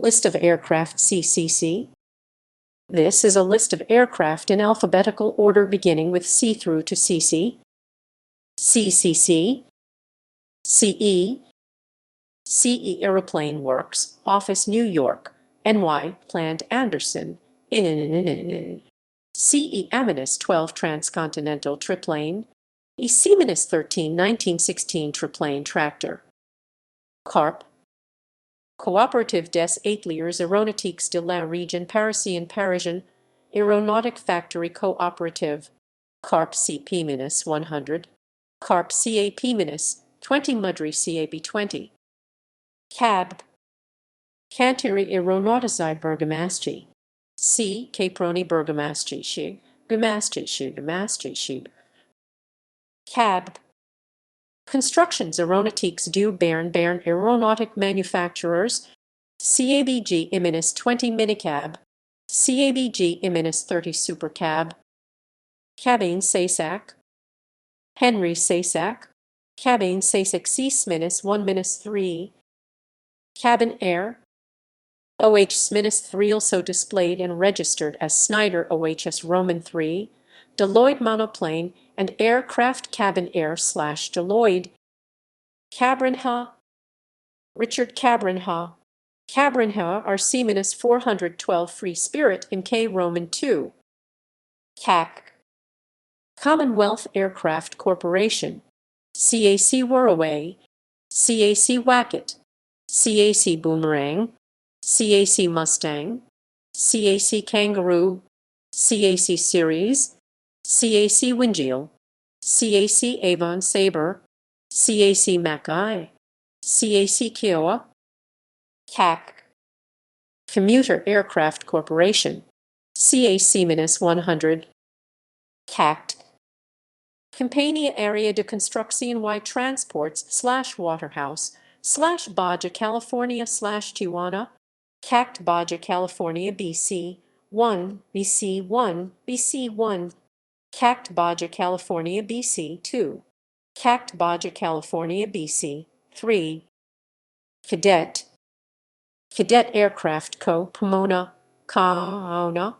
List of aircraft CCC. This is a list of aircraft in alphabetical order beginning with C through to CC. CCC, CE, CE Aeroplane Works, Office New York, NY, Plant Anderson, CE Aminus 12 Transcontinental Triplane, EC-13 1916 Triplane Tractor. CAARP, Coopérative des Ateliers Aéronautiques de la Région Parisienne Aeronautic Factory Cooperative. CAARP CP-100, CAARP CAP-20 Mudry CAB-20. CAB, Cantieri Aeronautici Bergamaschi, C. Caproni-Bergamaschi, Gamaschi. CAB, Constructions Aeronautiques du Bern Aeronautic Manufacturers, CABG-20 Minicab, CABG-30 Supercab. Cabane-Saissac, Henry Saissac, Cabane-Saissac C-1-3, Cabin-Aire, OH-3 also displayed and registered as Snyder OHS Roman 3, Deloitte Monoplane and Aircraft Cabin-Aire/Deloitte. Cabrinha, Richard Cabrinha, Cabrinha RC-412 Free Spirit in K Roman 2. CAC, Commonwealth Aircraft Corporation, CAC Waraway, CAC Wacket, CAC Boomerang, CAC Mustang, CAC Kangaroo, CAC Series, CAC Wingeal, CAC Avon Sabre, CAC Mackay, CAC Kiowa. CAC, Commuter Aircraft Corporation, CAC-100. CACT, Campania Area de Construcción y Transports/Waterhouse/Baja California/Tijuana. CACT Baja California BC-1, BC-1, CACT Baja California BC-2, CACT Baja California BC-3. Cadet, Cadet Aircraft Co. Pomona, Pomona,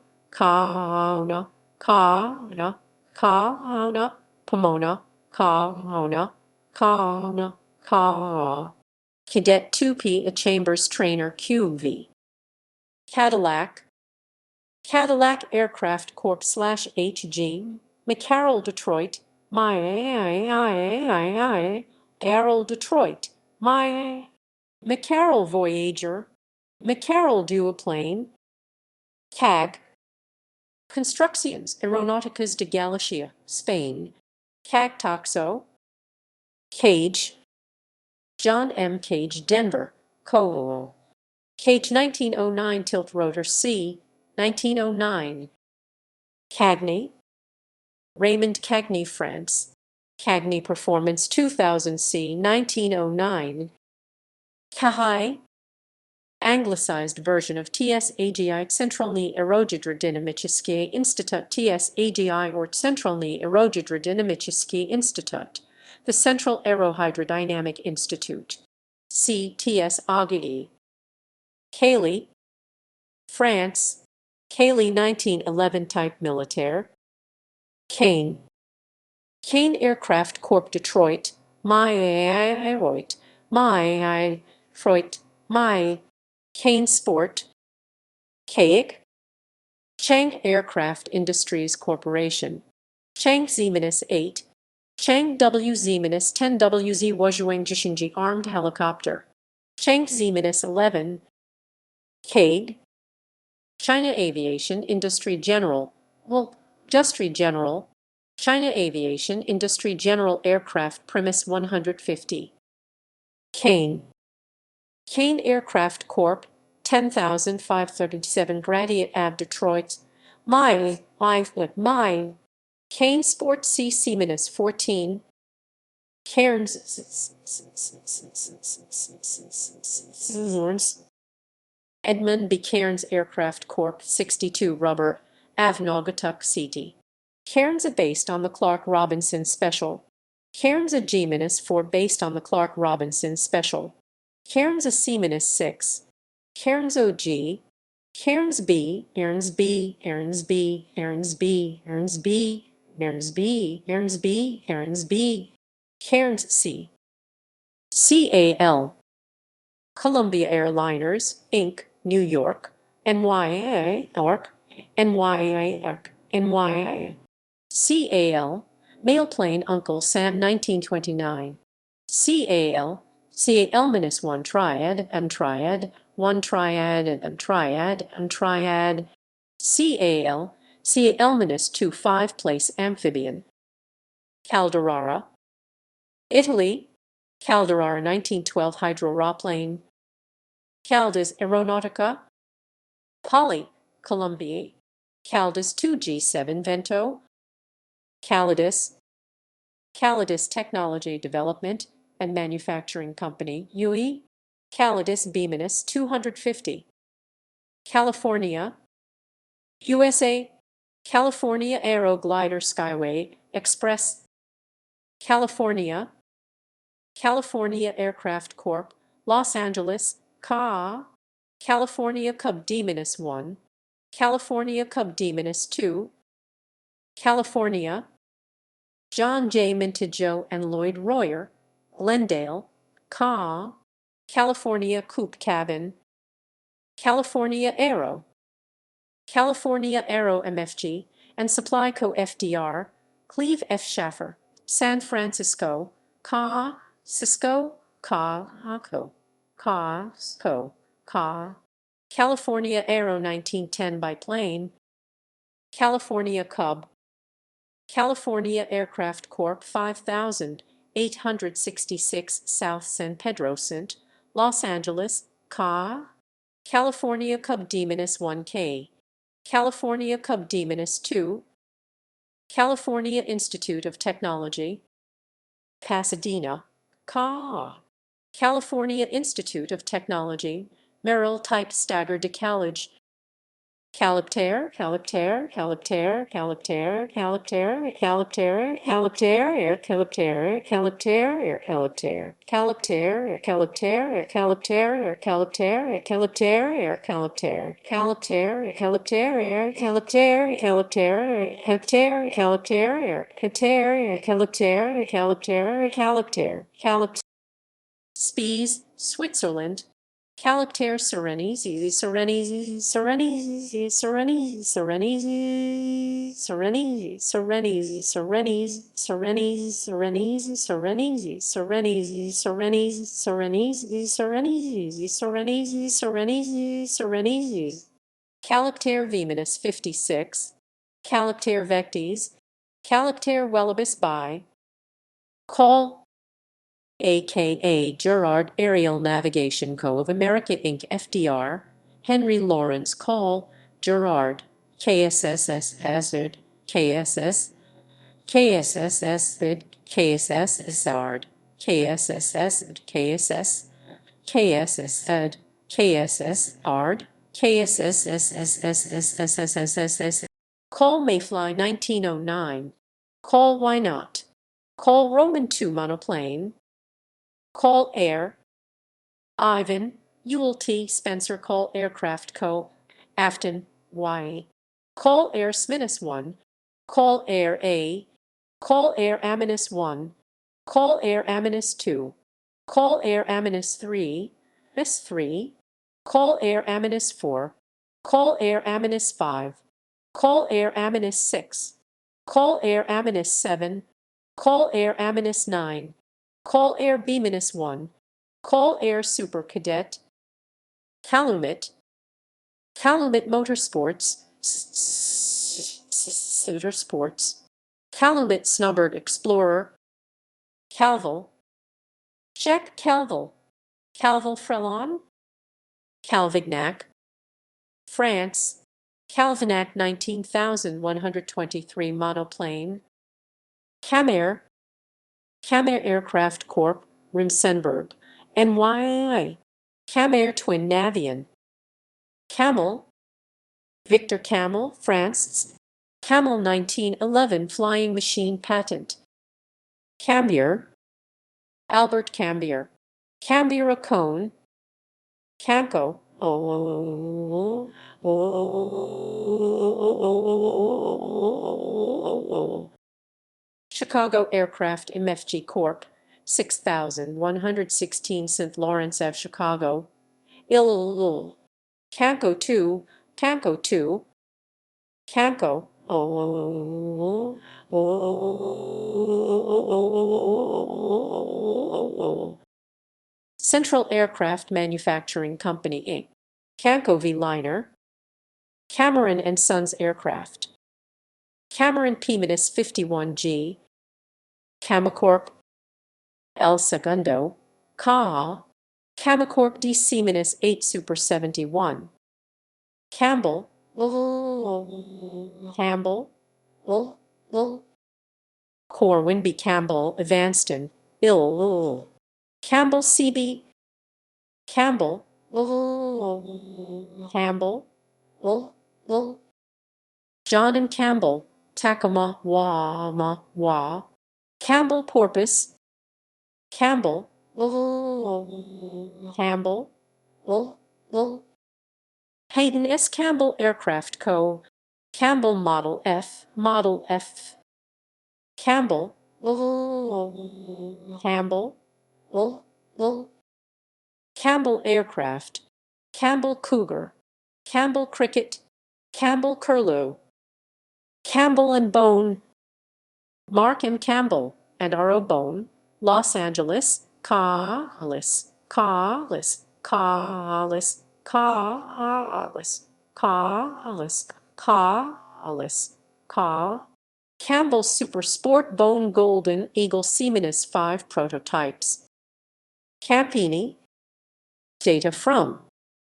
Cadet 2P a Chambers Trainer QV. Cadillac, Cadillac Aircraft Corp/HG, McCarroll Detroit, Aero Detroit, McCarroll Voyager, McCarroll Duoplane. CAG, Construcciones Aeronáuticas de Galicia, Spain, CAG Toxo. Cage, John M. Cage, Denver, Co. Cage 1909 Tilt Rotor C, 1909. Cagney, Raymond Cagney, France, Cagney Performance 2000 C, 1909. Cahai, Anglicized version of TSAGI Centralny Aerodynamiczny Institut TSAGI or Centralny Aerodynamiczny Institut, the Central Aerohydrodynamic Institute, CTSAGI. Cayley, France, Cayley 1911 Type Militaire. Kane, Kane Aircraft Corp Detroit, Kane Sport. Caic, Chang Aircraft Industries Corporation, Chang Z-8, Chang WZ-10 WZ Wazhuang Armed Helicopter, Chang Z-11. CAIG, China Aviation Industry General, China Aviation Industry General Aircraft Premise 150. Kane, Kane Aircraft Corp. 10,537 Gradiat Ave Detroit, Kane Sport CC-14. Cairns, Edmund B. Cairns Aircraft Corp. 62 Rubber, Ave Naugatuck City. Cairns are based on the Clark Robinson Special. Cairns a G-4 based on the Clark Robinson Special. Cairns a C-6. Cairns OG, Cairns B, Cairns B, Cairns B, Cairns B, Cairns B, Cairns B, Cairns B, Cairns B, Cairns C, CAL, Columbia Airliners, Inc., New York, NYA, York, NYA, York, NYA, CAL, Mailplane Uncle Sam 1929, CAL, CAL-1 Triad, and Triad, 1 Triad, and Triad, and Triad, CAL, CAL-2 5-place amphibian, Calderara, Italy, Calderara 1912 hydroplane, Caldas Aeronautica, Poly, Columbia, Caldas 2G7 Vento, Calidus, Calidus Technology Development and Manufacturing Company, UE, Calidus B-250, 250, California, USA, California Aero Glider Skyway Express, California, California Aircraft Corp., Los Angeles, CA, California Cub D-1, California Cub D-2, California, John J. Mintijo and Lloyd Royer, Glendale, CA, California Coupe Cabin, California Aero, California Aero MFG and Supply Co. FDR, Cleve F. Schaffer, San Francisco, CA, Cisco, CA, California Aero 1910 by plane, California Cub, California Aircraft Corp. 5866 South San Pedro St., Los Angeles, CA, California Cub D-1K, California Cub D-2, California Institute of Technology, Pasadena, CA, California Institute of Technology, Merrill Type Stagger Decalage, Calipter, Calipter, Calipter, Calipter, Calipter, Calipter, Calipter, Air Calipter, Calipter, Air Calipter, Calipter, Calipter, Calipter, Calipter, Calipter, Air Calipter, Calipter, Calipter, Air Calipter, Calipter, Calipter, Calipter, Air Calipter, Calipter, Calipter, Calipter, Calipter, Spies, Switzerland, Calipter Serenisi, Serenisi, Serenisi, Serenisi, Serenisi, Serenisi, Serenisi, Serenisi, Serenisi, Serenisi, Serenisi, Serenisi, Serenisi, Serenisi, Serenisi, Serenisi, Serenisi, Serenisi, Calipter V-56, Calipter Vectis, Calipter Wellibus by Call aka Gerard Aerial Navigation Co. of America Inc. FDR, Henry Lawrence Call, Gerard, KSSS Hazard, KSS, KSSS Vid, KSS Ard, KSSS KSS, KSS Ed, KSS Ard, KSSSSSSSSSS. Call Mayfly 1909, Call Why Not, Call Roman 2 Monoplane, Call Air, Ivan, Ewell T. Spencer Call Aircraft Co., Afton, Y. Call Air Sminus 1, Call Air A, Call Air Aminus 1, Call Air Aminus 2, Call Air Aminus 3, Miss 3, Call Air Aminus 4, Call Air Aminus 5, Call Air Aminus 6, Call Air Aminus 7, Call Air Aminus 9, Call Air B-1, Call Air Super Cadet, Calumet, Calumet Motorsports, Sports, Calumet Snowbird Explorer, Calvel, Jacques Calvel, Calvel Frelon, Calvignac, France, Calvignac 19123 monoplane, Cammair, Cammair Aircraft Corp., Rimsenberg, NY, Cammair Twin Navion, Camel, Victor Camel, France, Camel 1911 Flying Machine Patent, Cambier, Albert Cambier, Cambier Cone, Camco, Chicago Aircraft MFG Corp. 6116 St. Lawrence Ave, Chicago. Camco 2, Camco 2, Camco. Central Aircraft Manufacturing Company, Inc. Camco V-Liner. Cameron and Sons Aircraft. Cameron P-Minus 51G. Cammacorp. El Segundo. Cammacorp DC-8 Super 71. Campbell. Campbell. Corwin B. Campbell, Evanston. Campbell C.B. Campbell. Campbell. John and Campbell. Tacoma. Campbell Porpoise. Campbell. Campbell. Hayden S. Campbell Aircraft Co. Campbell Model F. Model F. Campbell. Campbell. Campbell Aircraft. Campbell Cougar. Campbell Cricket. Campbell Curlew. Campbell and Bone. Mark M. Campbell and R.O. Bone. Los Angeles. Callis. Callis. Callis. Callis. Callis. Callis. Cal. Campbell Super Sport Bone Golden Eagle C-5 prototypes. Campini. Data from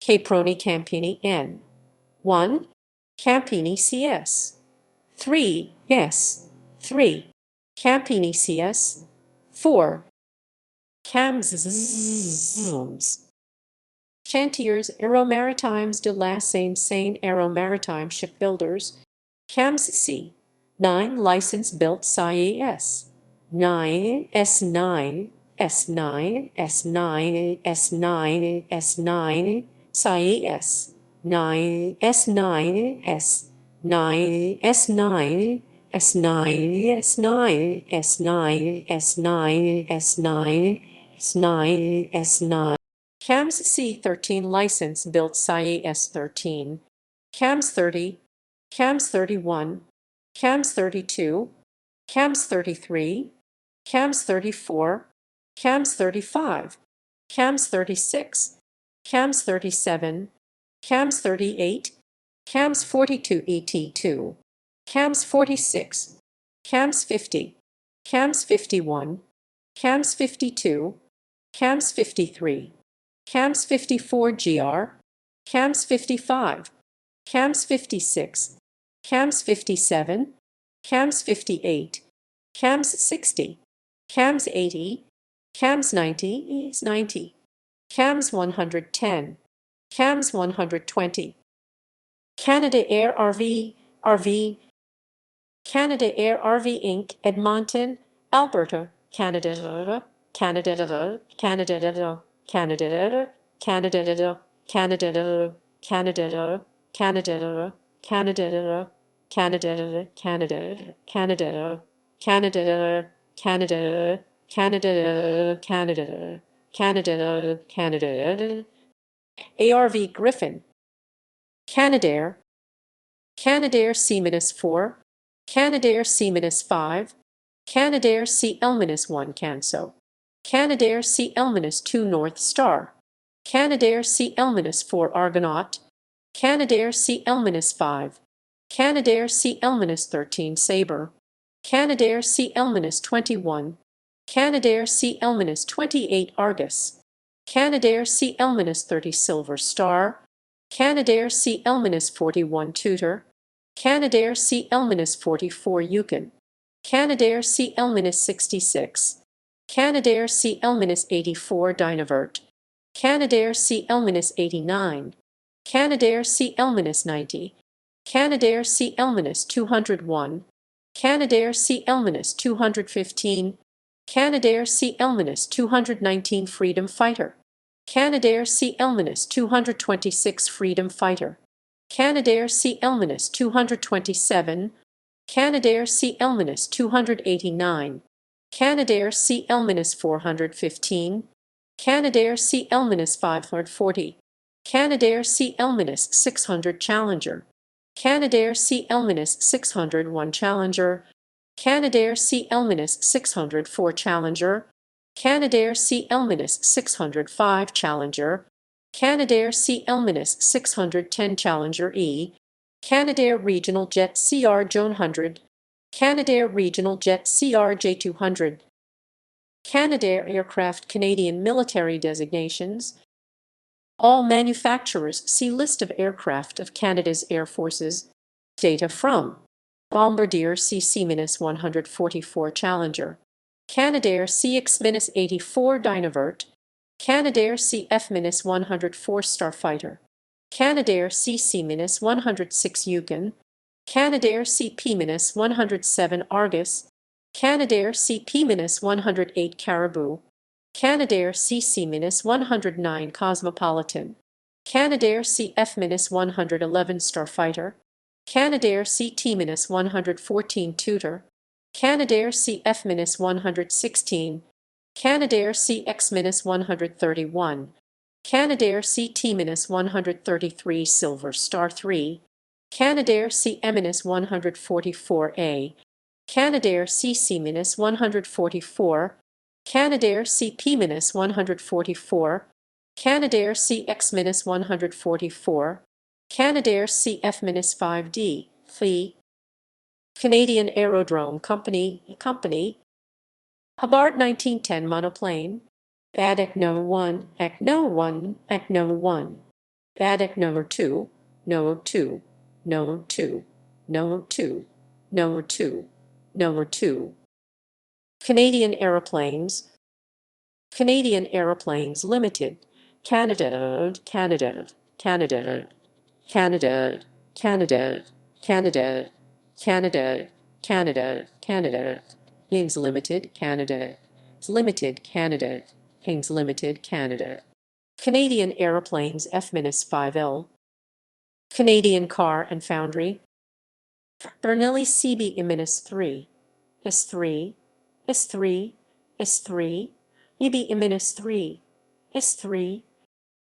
Caproni Campini N. 1. Campini CS. 3. Yes. 3. Campini CS. 4. Cams. Chantiers Aero Maritimes de la Seine Aero Maritime Shipbuilders. Cams C. 9. License built CIES. 9. S9. S9. S9. S9. S9. CIES. 9. S9. S9. S9. S9. S9. S9. S9. S9. S9. S9. CAMS C13 license built CIES 13. CAMS 30. CAMS 31. CAMS 32. CAMS 33. CAMS 34. CAMS 35. CAMS 36. CAMS 37. CAMS 38. CAMS 42 ET2. CAMS 46. CAMS 50. CAMS 51. CAMS 52. CAMS 53. CAMS 54 GR. CAMS 55. CAMS 56. CAMS 57. CAMS 58. CAMS 60. CAMS 80. CAMS 90 is 90. CAMS 110. CAMS 120. Canadair RV. Canadair RV Inc. Edmonton, Alberta, Canada. Canada. Canada. Canada. Canada. Canada. Canada. Canada. Canada. Canada. Canada. Canada. Canada. Canada. Canada. Canada. Canada. Canada. ARV Griffin. Canadair. Canadair C-4. Canadair C-5. Canadair CL-1 Canso. Canadair CL-2 North Star. Canadair CL-4 Argonaut. Canadair CL-5. Canadair CL-13 Sabre. Canadair CL-21. Canadair CL-28 Argus. Canadair CL-30 Silver Star. Canadair CL-41 Tutor. Canadair CL-44 Yukon. Canadair CL-66. Canadair CL-84 Dynavert. Canadair CL-89. Canadair CL-90. Canadair CL-201. Canadair CL-215. Canadair CL-219 Freedom Fighter. Canadair CL-226 Freedom Fighter. Canadair CL-227. Canadair CL-289. Canadair CL-415. Canadair CL-540. Canadair CL-600 Challenger. Canadair CL-601 Challenger. Canadair CL-604 Challenger. Canadair CL-605 Challenger. Canadair CL-610 Challenger E. Canadair Regional Jet CRJ100. Canadair Regional Jet CRJ200. Canadair Aircraft Canadian Military Designations. All manufacturers see list of aircraft of Canada's Air Forces. Data from Bombardier CC-144 Challenger. Canadair CX-84 Dynavert. Canadair CF-104 Starfighter. Canadair CC-106 Yukon. Canadair CP-107 Argus. Canadair CP-108 Caribou. Canadair CC-109 Cosmopolitan. Canadair CF-111 Starfighter. Canadair CT-114 Tutor. Canadair CF-116. Canadair CX-131. Canadair CT-133 Silver Star 3. Canadair CM-144A. Canadair CC-144. Canadair CP-144. Canadair CX-144. Canadair CF-5D. Fleet. Canadian Aerodrome Company. Hubbard 1910 monoplane. Bad ECNO 1, ECNO 1, ECNO 1. Bad ECNO 2, NO 2, NO 2, NO 2, NO 2, NO 2. Canadian Aeroplanes. Canadian Aeroplanes Limited. Canada, Canada, Canada, Canada, Canada, Canada, Canada, Canada, Canada. Kings Limited, Canada. Limited, Canada. Kings Limited, Canada. Canadian Aeroplanes F-5L. Canadian Car and Foundry. Bernelli CB-3. S3, S3, S3, EB-3, S3.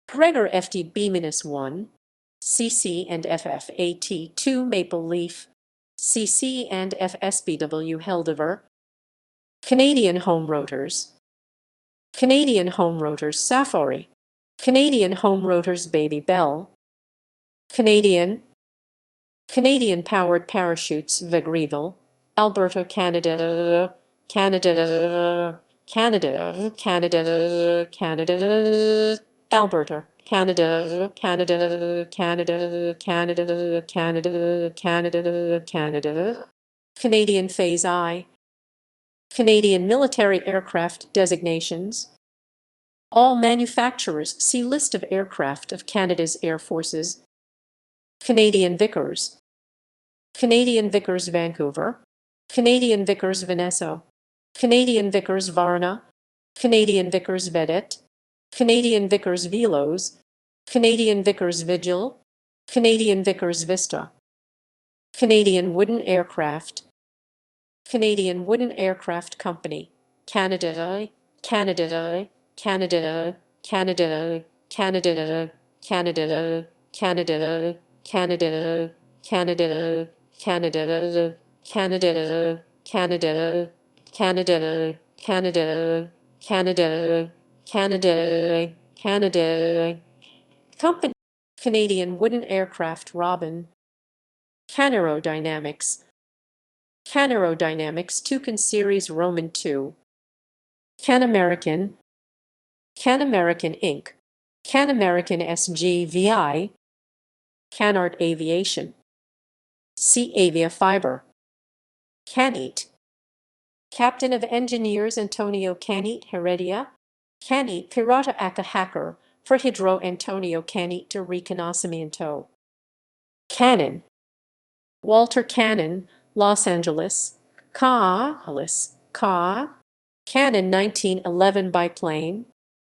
Gregor FDB-1. CC and FFAT2 Maple Leaf. CC and FSBW Heldiver. Canadian Home Rotors. Canadian Home Rotors Safari. Canadian Home Rotors Baby Bell. Canadian Powered Parachutes Vegreville. Alberta, Canada, Canada, Canada, Canada, Canada, Alberta, Canada, Canada, Canada, Canada, Canada, Canada, Canada. Canadian Phase I. Canadian Military Aircraft Designations. All manufacturers see list of aircraft of Canada's Air Forces. Canadian Vickers. Canadian Vickers Vancouver. Canadian Vickers Venesso. Canadian Vickers Varna. Canadian Vickers Vedette. Canadian Vickers Velos. Canadian Vickers Vigil. Canadian Vickers Vista. Canadian Wooden Aircraft. Canadian Wooden Aircraft Company. Canada, Canada, Canada, Canada, Canada, Canada, Canada, Canada, Canada, Canada, Canada, Canada, Canada, Canada, Canada, Canada, Canada. Company. Canadian Wooden Aircraft Robin. Canaero Dynamics. Canaero Dynamics Toucan Series Roman II. Can American. Can-American Inc. Can-American SGVI. Canard Aviation. C. Avia Fiber. Canete. Captain of Engineers Antonio Canete Heredia. Canete Pirata Aka Hacker for Hidro Antonio Canete de Reconocimiento. Cannon. Walter Cannon, Los Angeles. Ca. Cannon 1911 biplane.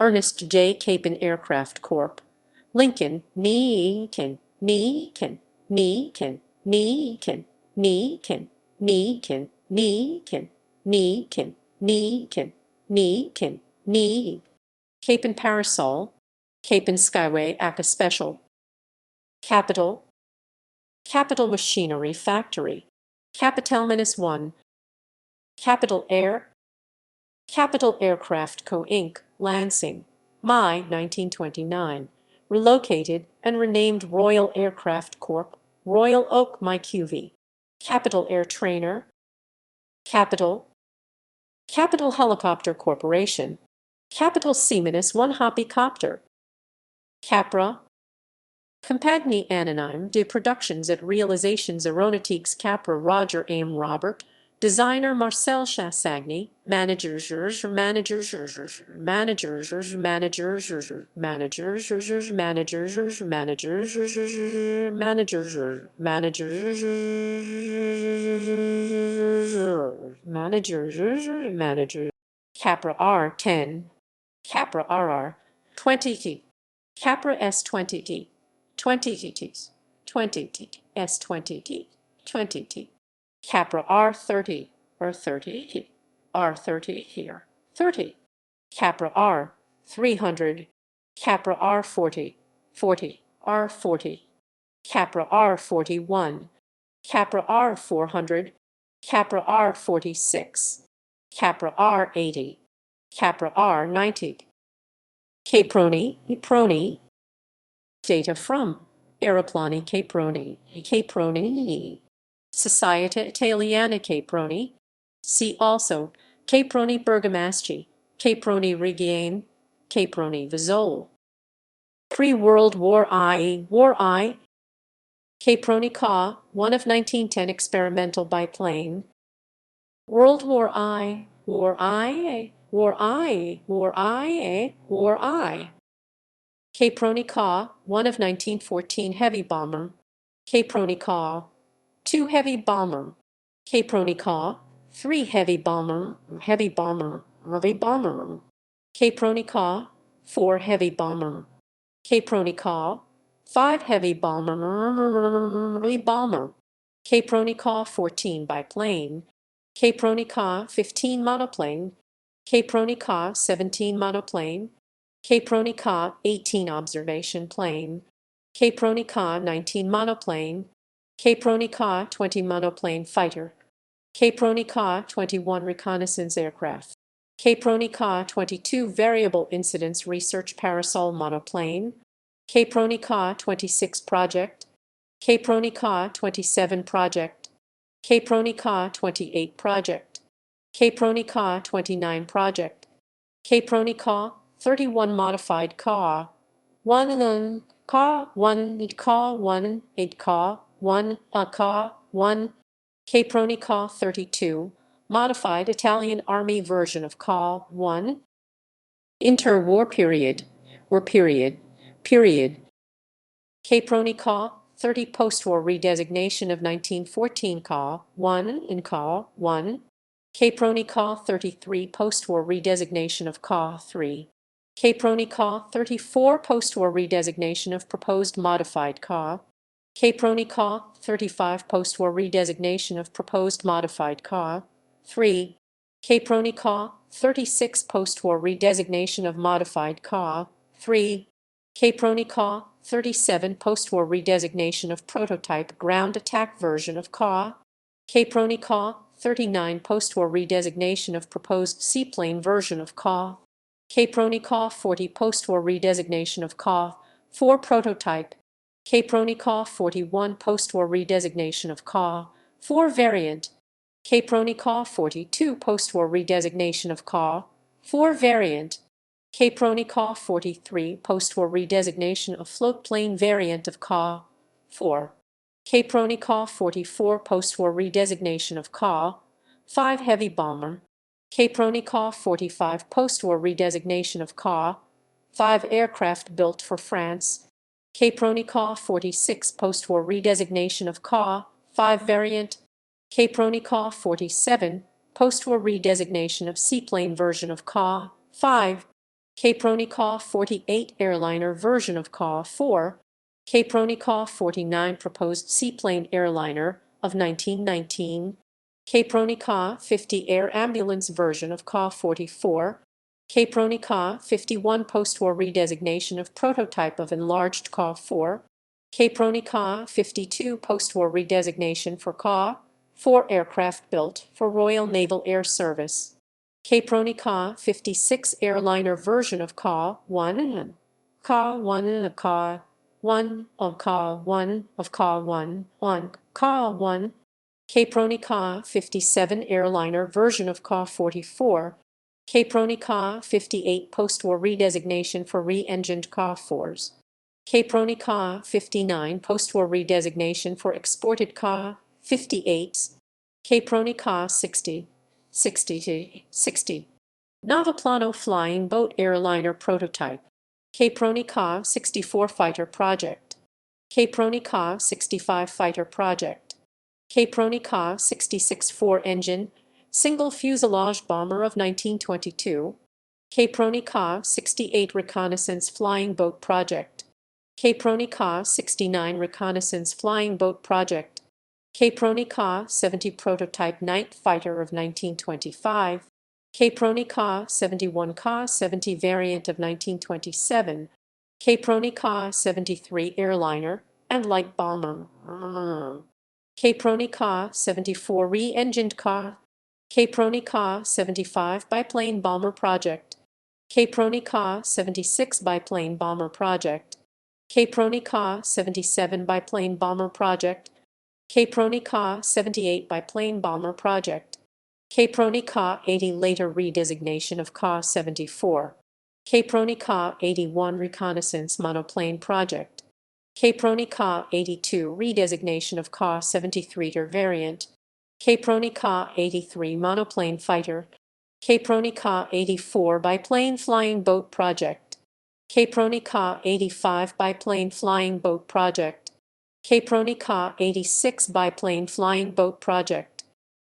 Ernest J. Capin Aircraft Corp. Lincoln, Meakin, Meakin, Meakin, Meakin, Meakin, Meakin, Meakin, Meakin, Meakin, Meakin, Meakin. Capin Parasol, Capin Skyway ACA Special. Capital, Capital Machinery Factory. Capital-1. Capital Air, Capital Aircraft Co. Inc., Lansing, May 1929. Relocated and renamed Royal Aircraft Corp., Royal Oak, MyQV. Capital Air Trainer, Capital, Capital Helicopter Corporation, Capital Seamanus 1 Hoppy Copter. Capra, Compagnie Anonyme de Productions et Réalisations Aéronautiques Capra Roger Aim Robert, Designer Marcel Chassagny, Managers, Managers, Managers, Managers, Managers, Managers, Managers, Managers, Managers, Managers. Capra R10, Capra RR, 20T, Capra S20T, 20Ts, 20T, S20T, 20T. Capra R30 or 30, R30 here, 30. Capra R 300, Capra R40, 40, R40. Capra R41, Capra R400, Capra R46, Capra R80, Capra R90. Caproni, data from Aeroplani Caproni, Società Italiana Caproni. See also Caproni-Bergamaschi, Caproni-Regain, Caproni Vizzola. Pre-World War I, Caproni Ca, one of 1910 experimental biplane. World War I, War I. Caproni Ca, one of 1914 heavy bomber. Caproni Ca, 2 heavy bomber. Caproni Ca, 3 heavy bomber. Caproni Ca, 4 heavy bomber. Caproni Ca, 5 heavy bomber. Caproni Ca, 14 biplane. Caproni Ca, 15 monoplane. Caproni Ca, 17 monoplane. Caproni Ca, 18 observation plane. Caproni Ca, 19 monoplane. Caproni Ca, 20 monoplane fighter. Caproni Ca, 21 reconnaissance aircraft. Caproni Ca, 22 variable incidence research parasol monoplane. Caproni Ca, 26 project. Caproni Ca, 27 project. Caproni Ca, 28 project. Caproni Ca, 29 project. Caproni Ca, 31 modified Ca. 1 Ca, 1 Ca, 1 8 Ca, 1 Ca, 1. Caproni Ca, 32 modified Italian Army version of Ca. 1. Interwar period, period. Caproni Ca, 30 post-war redesignation of 1914 Ca. 1 in Ca. 1. Caproni Ca, 33 post-war redesignation of Ca. 3. Caproni Ca, 34 post-war redesignation of proposed modified Ca. Caproni Ca, 35 post-war redesignation of proposed modified Ca. 3. Caproni Ca, 36 post-war redesignation of modified Ca. 3. Caproni Ca, 37 post-war redesignation of prototype ground attack version of Ca. Caproni Ca, 39 post-war redesignation of proposed seaplane version of Ca. Caproni Ca, 40 post-war redesignation of Ca. 4 prototype. Caproni Ca, 41 post-war redesignation of Ca. 4 variant. Caproni Ca, 42 post-war redesignation of Ca. 4 variant. Caproni Ca, 43 post-war redesignation of floatplane variant of Ca. 4. Caproni Ca, 44 post-war redesignation of Ca. 5 heavy bomber. Caproni Ca, 45 post-war redesignation of Ca. 5 aircraft built for France. Caproni Ca, 46 post-war redesignation of Ca. 5 variant. Caproni Ca, 47 post-war redesignation of seaplane version of Ca. 5. Caproni Ca-48 airliner version of Ca-4, Caproni Ca-49 proposed seaplane airliner of 1919, Caproni Ca-50 air ambulance version of Ca-44, Caproni Ca-51 post-war redesignation of prototype of enlarged Ca-4, Caproni Ca-52 post-war redesignation for Ca-4 aircraft built for Royal Naval Air Service. Caproni Ca-56 airliner version of Ca-1, Ca-1 of Ca-1 of Ca-1 of Ca-1, Ca-1, Caproni Ca-57 airliner version of Ca-44, Caproni Ca-58 post-war redesignation for re-engined Ca-4s, Caproni Ca-59 post-war redesignation for exported Ca-58s, Caproni Ca-60. 60. Navaplano flying boat airliner prototype. Caproni Ca-64 fighter project. Caproni Ca-65 fighter project. Caproni Ca-66 four-engine, single fuselage bomber of 1922. Caproni Ca-68 reconnaissance flying boat project. Caproni Ca-69 reconnaissance flying boat project. Caproni Ca-70 prototype night fighter of 1925, Caproni Ca-71 Ca-70 variant of 1927, Caproni Ca-73 airliner and light bomber, Caproni Ca-74 re-engined Caproni Ca-75 biplane bomber project, Caproni Ca-76 biplane bomber project, Caproni Ca-77 biplane bomber project, Caproni Ca-78 biplane bomber project, Caproni Ca-80 later redesignation of Ca-74, Caproni Ca-81 reconnaissance monoplane project, Caproni Ca-82 redesignation of Ca-73 variant, Caproni Ca-83 monoplane fighter, Caproni Ca-84 biplane flying boat project, Caproni Ca-85 biplane flying boat project, Caproni Ca-86 biplane flying boat project,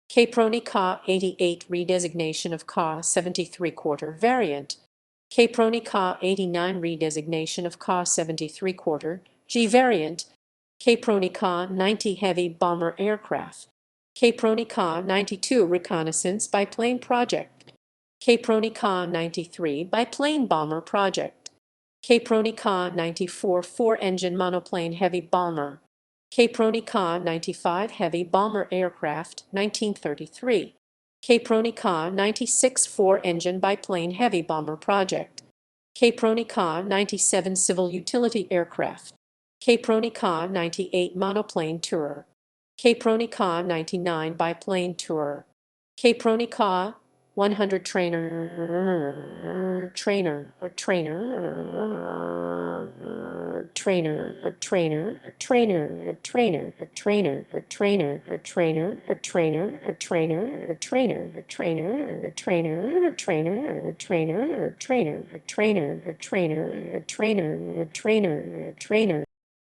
Caproni Ca-88 redesignation of Ca-73 variant, Caproni Ca-89 redesignation of Ca-73 G variant, Caproni Ca-90 heavy bomber aircraft, Caproni Ca-92 reconnaissance biplane project, Caproni Ca-93 biplane bomber project, Caproni Ca-94 four-engine monoplane heavy bomber, Caproni Ca-95 heavy bomber aircraft 1933, Caproni Ca-96 four-engine biplane heavy bomber project, Caproni Ca-97 civil utility aircraft, Caproni Ca-98 monoplane tourer, Caproni Ca-99 biplane tourer, Caproni Ca-100 trainer,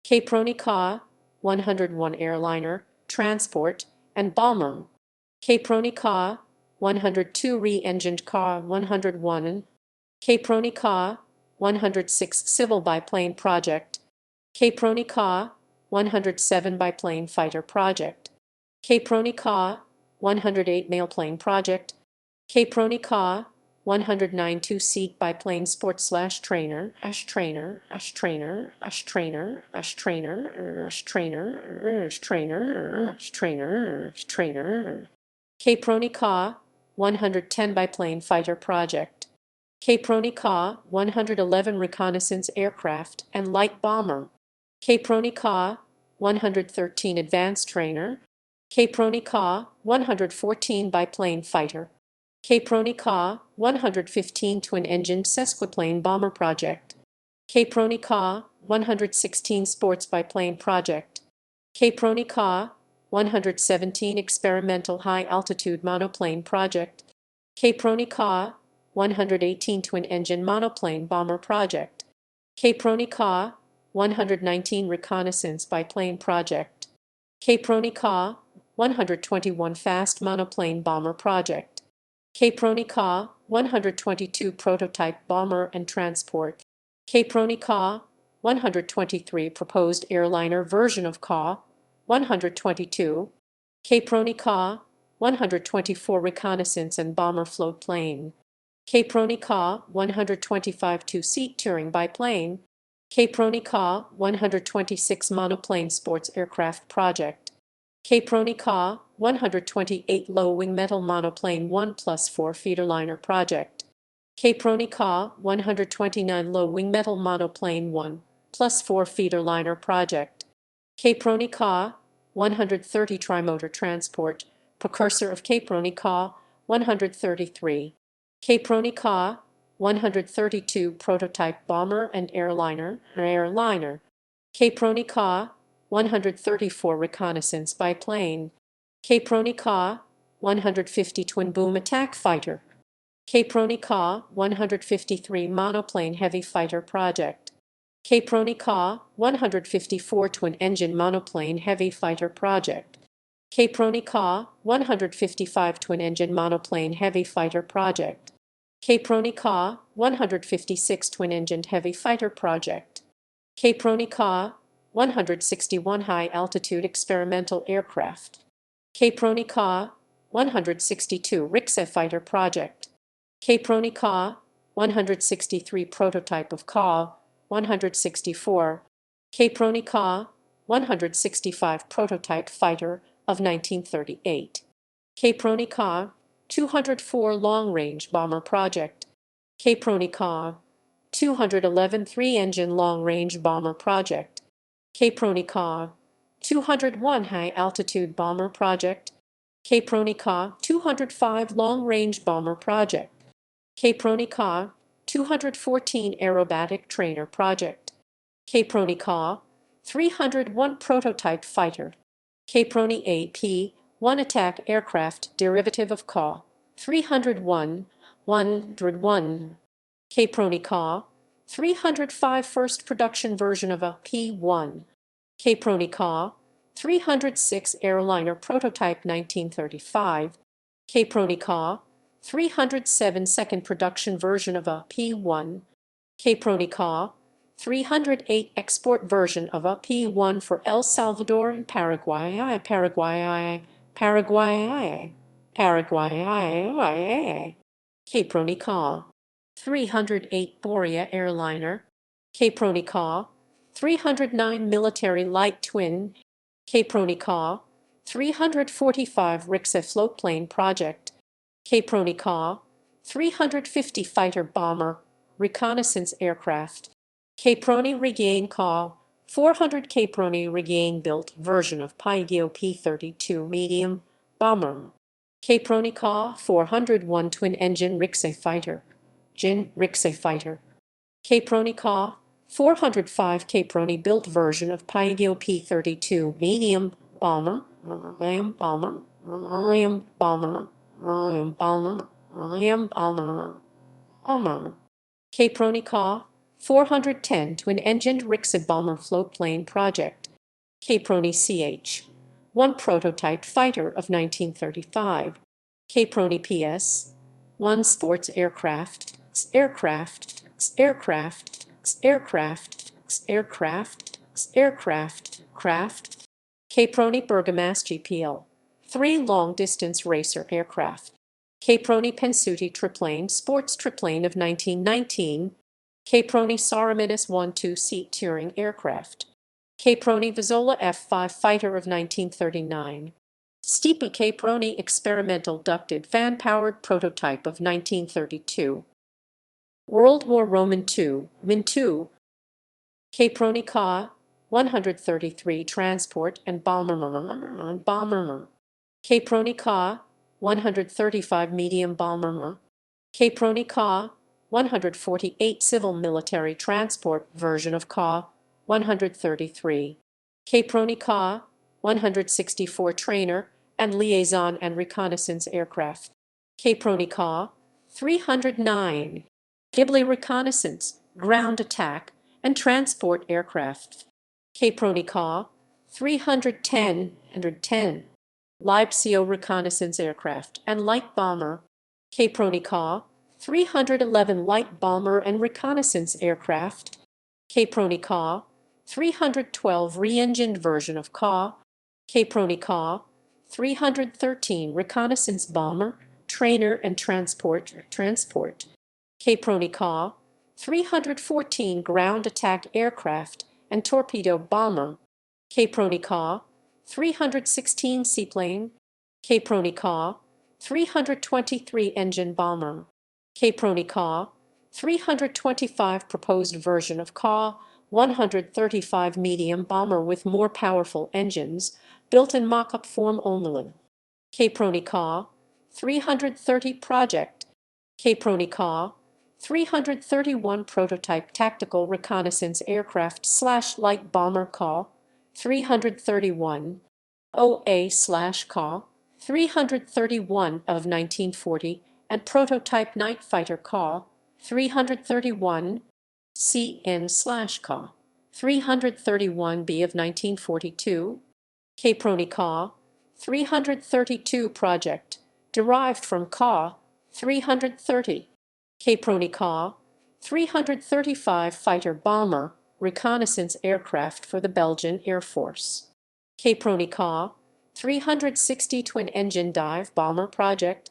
Caproni Ca-101 airliner, transport, and bomber, Caproni Ca-102 re-engined Ca-101, Caproni Ca-106 civil biplane project, Caproni Ca-107 biplane fighter project, Caproni Ca-108 mailplane project, Caproni Ca-109 two-seat biplane sports/trainer, Caproni Ca-110 biplane fighter project, Caproni Ca-111 reconnaissance aircraft and light bomber, Caproni Ca-113 advanced trainer, Caproni Ca-114 biplane fighter, Caproni Ca-115 twin-engined sesquiplane bomber project, Caproni Ca-116 sports biplane project, Caproni Ca-117 experimental high-altitude monoplane project, Caproni Ca-118 twin-engine monoplane bomber project, Caproni Ca-119 reconnaissance biplane project, Caproni Ca-121 fast monoplane bomber project, Caproni 122 prototype bomber and transport. Caproni Ca 123 proposed airliner version of Ca 122. Caproni Ca 124 reconnaissance and bomber float plane. Caproni Ca 125 two-seat touring biplane. Caproni Ca 126 monoplane sports aircraft project. Caproni Ca 128 low-wing metal monoplane 1+4 feederliner project. Caproni Ca 129 low-wing metal monoplane 1+4 feederliner project. Caproni Ca 130 trimotor transport, precursor of Caproni Ca 133. Caproni Ca 132 prototype bomber and airliner. Caproni Ca 134 reconnaissance biplane. Caproni Ca 150 twin boom attack fighter. Caproni Ca 153 monoplane heavy fighter project. Caproni Ca 154 twin engine monoplane heavy fighter project. Caproni Ca 155 twin engine monoplane heavy fighter project. Caproni Ca 156 twin engined heavy fighter project. Caproni Ca 161 high altitude experimental aircraft. Caproni Ca 162 Rixa fighter project. Caproni Ca 163 prototype of Ca 164. Caproni Ca 165 prototype fighter of 1938. Caproni Ca 204 long-range bomber project. Caproni Ca 211 three-engine long-range bomber project. Caproni Ca 201 high-altitude bomber project. Caproni Ca 205 long-range bomber project. Caproni Ca 214 aerobatic trainer project. Caproni Ca 301 prototype fighter. Caproni AP-1 attack aircraft derivative of Ca 301. Caproni Ca 305 first production version of a P-1. Caproni Ca 306 airliner prototype 1935. Caproni Ca 307 second production version of a P-1. Caproni Ca 308 export version of a P-1 for El Salvador and Paraguay. Caproni Ca 308 Borea airliner. Caproni Ca 309 military light twin. Caproni Ca 345 Rixa floatplane project. Caproni Ca 350 fighter bomber reconnaissance aircraft. Caproni Regain Ca 400 Caproni Regain built version of Pygeo P-32 medium bomber. Caproni Ca 401 twin engine Rixa fighter. Caproni Ca 405 Caproni built version of Pygeo P-32 medium bomber. Caproni Ca 410 twin-engined Rixa bomber floatplane project. Caproni CH-1 prototype fighter of 1935. Caproni PS-1 sports aircraft. Caproni-Bergamaschi PL-3 long-distance racer aircraft. Caproni Pensuti triplane sports triplane of 1919. Caproni Sauromidis 1 two-seat touring aircraft. Caproni Vizzola F-5 fighter of 1939. Stipe Caproni experimental ducted fan-powered prototype of 1932. World War Roman II, Min-2. Caproni Ca 133 transport and bomber. Caproni Ca 135 medium bomber. Caproni Ca 148 civil military transport version of Ca 133. Caproni Ca 164 trainer and liaison and reconnaissance aircraft. Caproni Ca 309 Ghibli reconnaissance, ground attack, and transport aircraft. Caproni Ca 310 Leipzig reconnaissance aircraft and light bomber. Caproni Ca 311 light bomber and reconnaissance aircraft, Caproni-Ca, 312 re-engined version of Ca, Caproni-Ca, 313 reconnaissance bomber, trainer and transport, Caproni-Ca, 314 ground attack aircraft and torpedo bomber, Caproni-Ca, 316 seaplane, Caproni-Ca, 323 engine bomber, Caproni-Ca, 325 proposed version of Ca, 135 medium bomber with more powerful engines, built in mock-up form only. Caproni-Ca, 330 project, Caproni-Ca, 331 prototype tactical reconnaissance aircraft / light bomber Ca, 331, OA/Ca, 331 of 1940, and prototype night fighter Ca, 331, CN/Ca, 331B of 1942, Caproni-Ca, 332 project, derived from Ca, 330, Caproni-Ca, 335 fighter bomber, reconnaissance aircraft for the Belgian Air Force. Caproni-Ca, 360 twin-engine dive bomber project,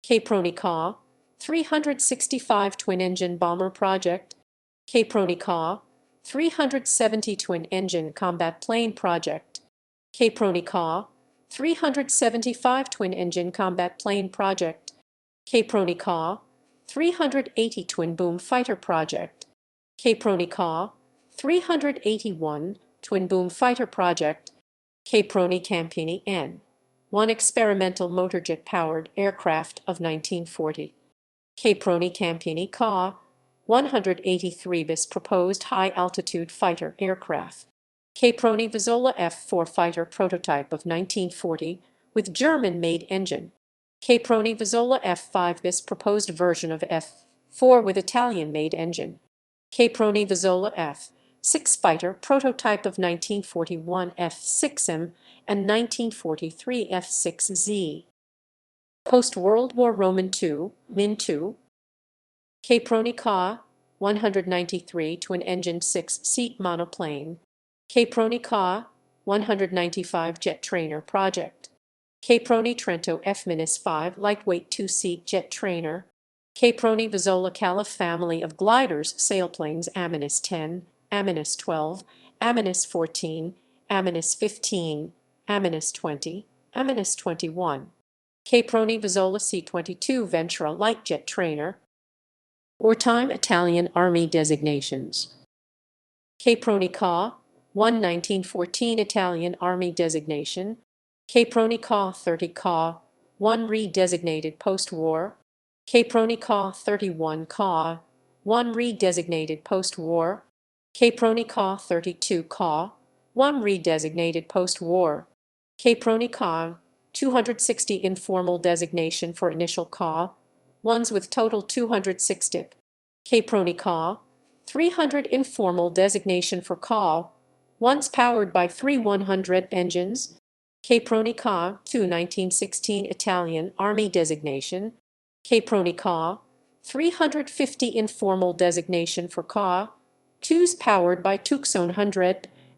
Caproni-Ca, 365 twin-engine bomber project, Caproni-Ca, 370 twin-engine combat plane project, Caproni-Ca, 375 twin-engine combat plane project, Caproni-Ca, 380 twin-boom fighter project, Caproni-Ca, 381 twin-boom fighter project, Caproni Campini N1 experimental motorjet-powered aircraft of 1940. Caproni Campini Ca, 183 bis proposed high-altitude fighter aircraft. Caproni Vizzola F4 fighter prototype of 1940 with German-made engine. Caproni Vizzola F5 bis proposed version of F4 with Italian-made engine. Caproni Vizzola F6 fighter prototype of 1941 F6M and 1943 F6Z. Post-World War Roman II, Min II. Caproni-Ca, 193 twin-engine 6-seat monoplane. Caproni-Ca, 195 jet trainer project. Caproni Trento F-5 lightweight 2-seat jet trainer. Caproni Vizzola Calif family of gliders sailplanes Aminus 10, Aminus 12, Aminus 14, Aminus 15, Aminus 20, Aminus 21. Caproni Vizzola C-22 Ventura light jet trainer. Wartime Italian Army designations. Caproni-Ca, 1914 Italian Army designation. Caproni-Ca 30 Ca, 1 re-designated post-war. Caproni-Ca 31 Ca, 1 re-designated post-war. Caproni-Ca 32 Ca, 1 re-designated post-war. Caproni-Ca 260 informal designation for initial Ca, ones with total 260. Caproni-Ca 300 informal designation for Ca, ones powered by 3 100 engines. Caproni-Ca 1916 Italian Army designation. Caproni-Ca 350 informal designation for Ca, 2s powered by 2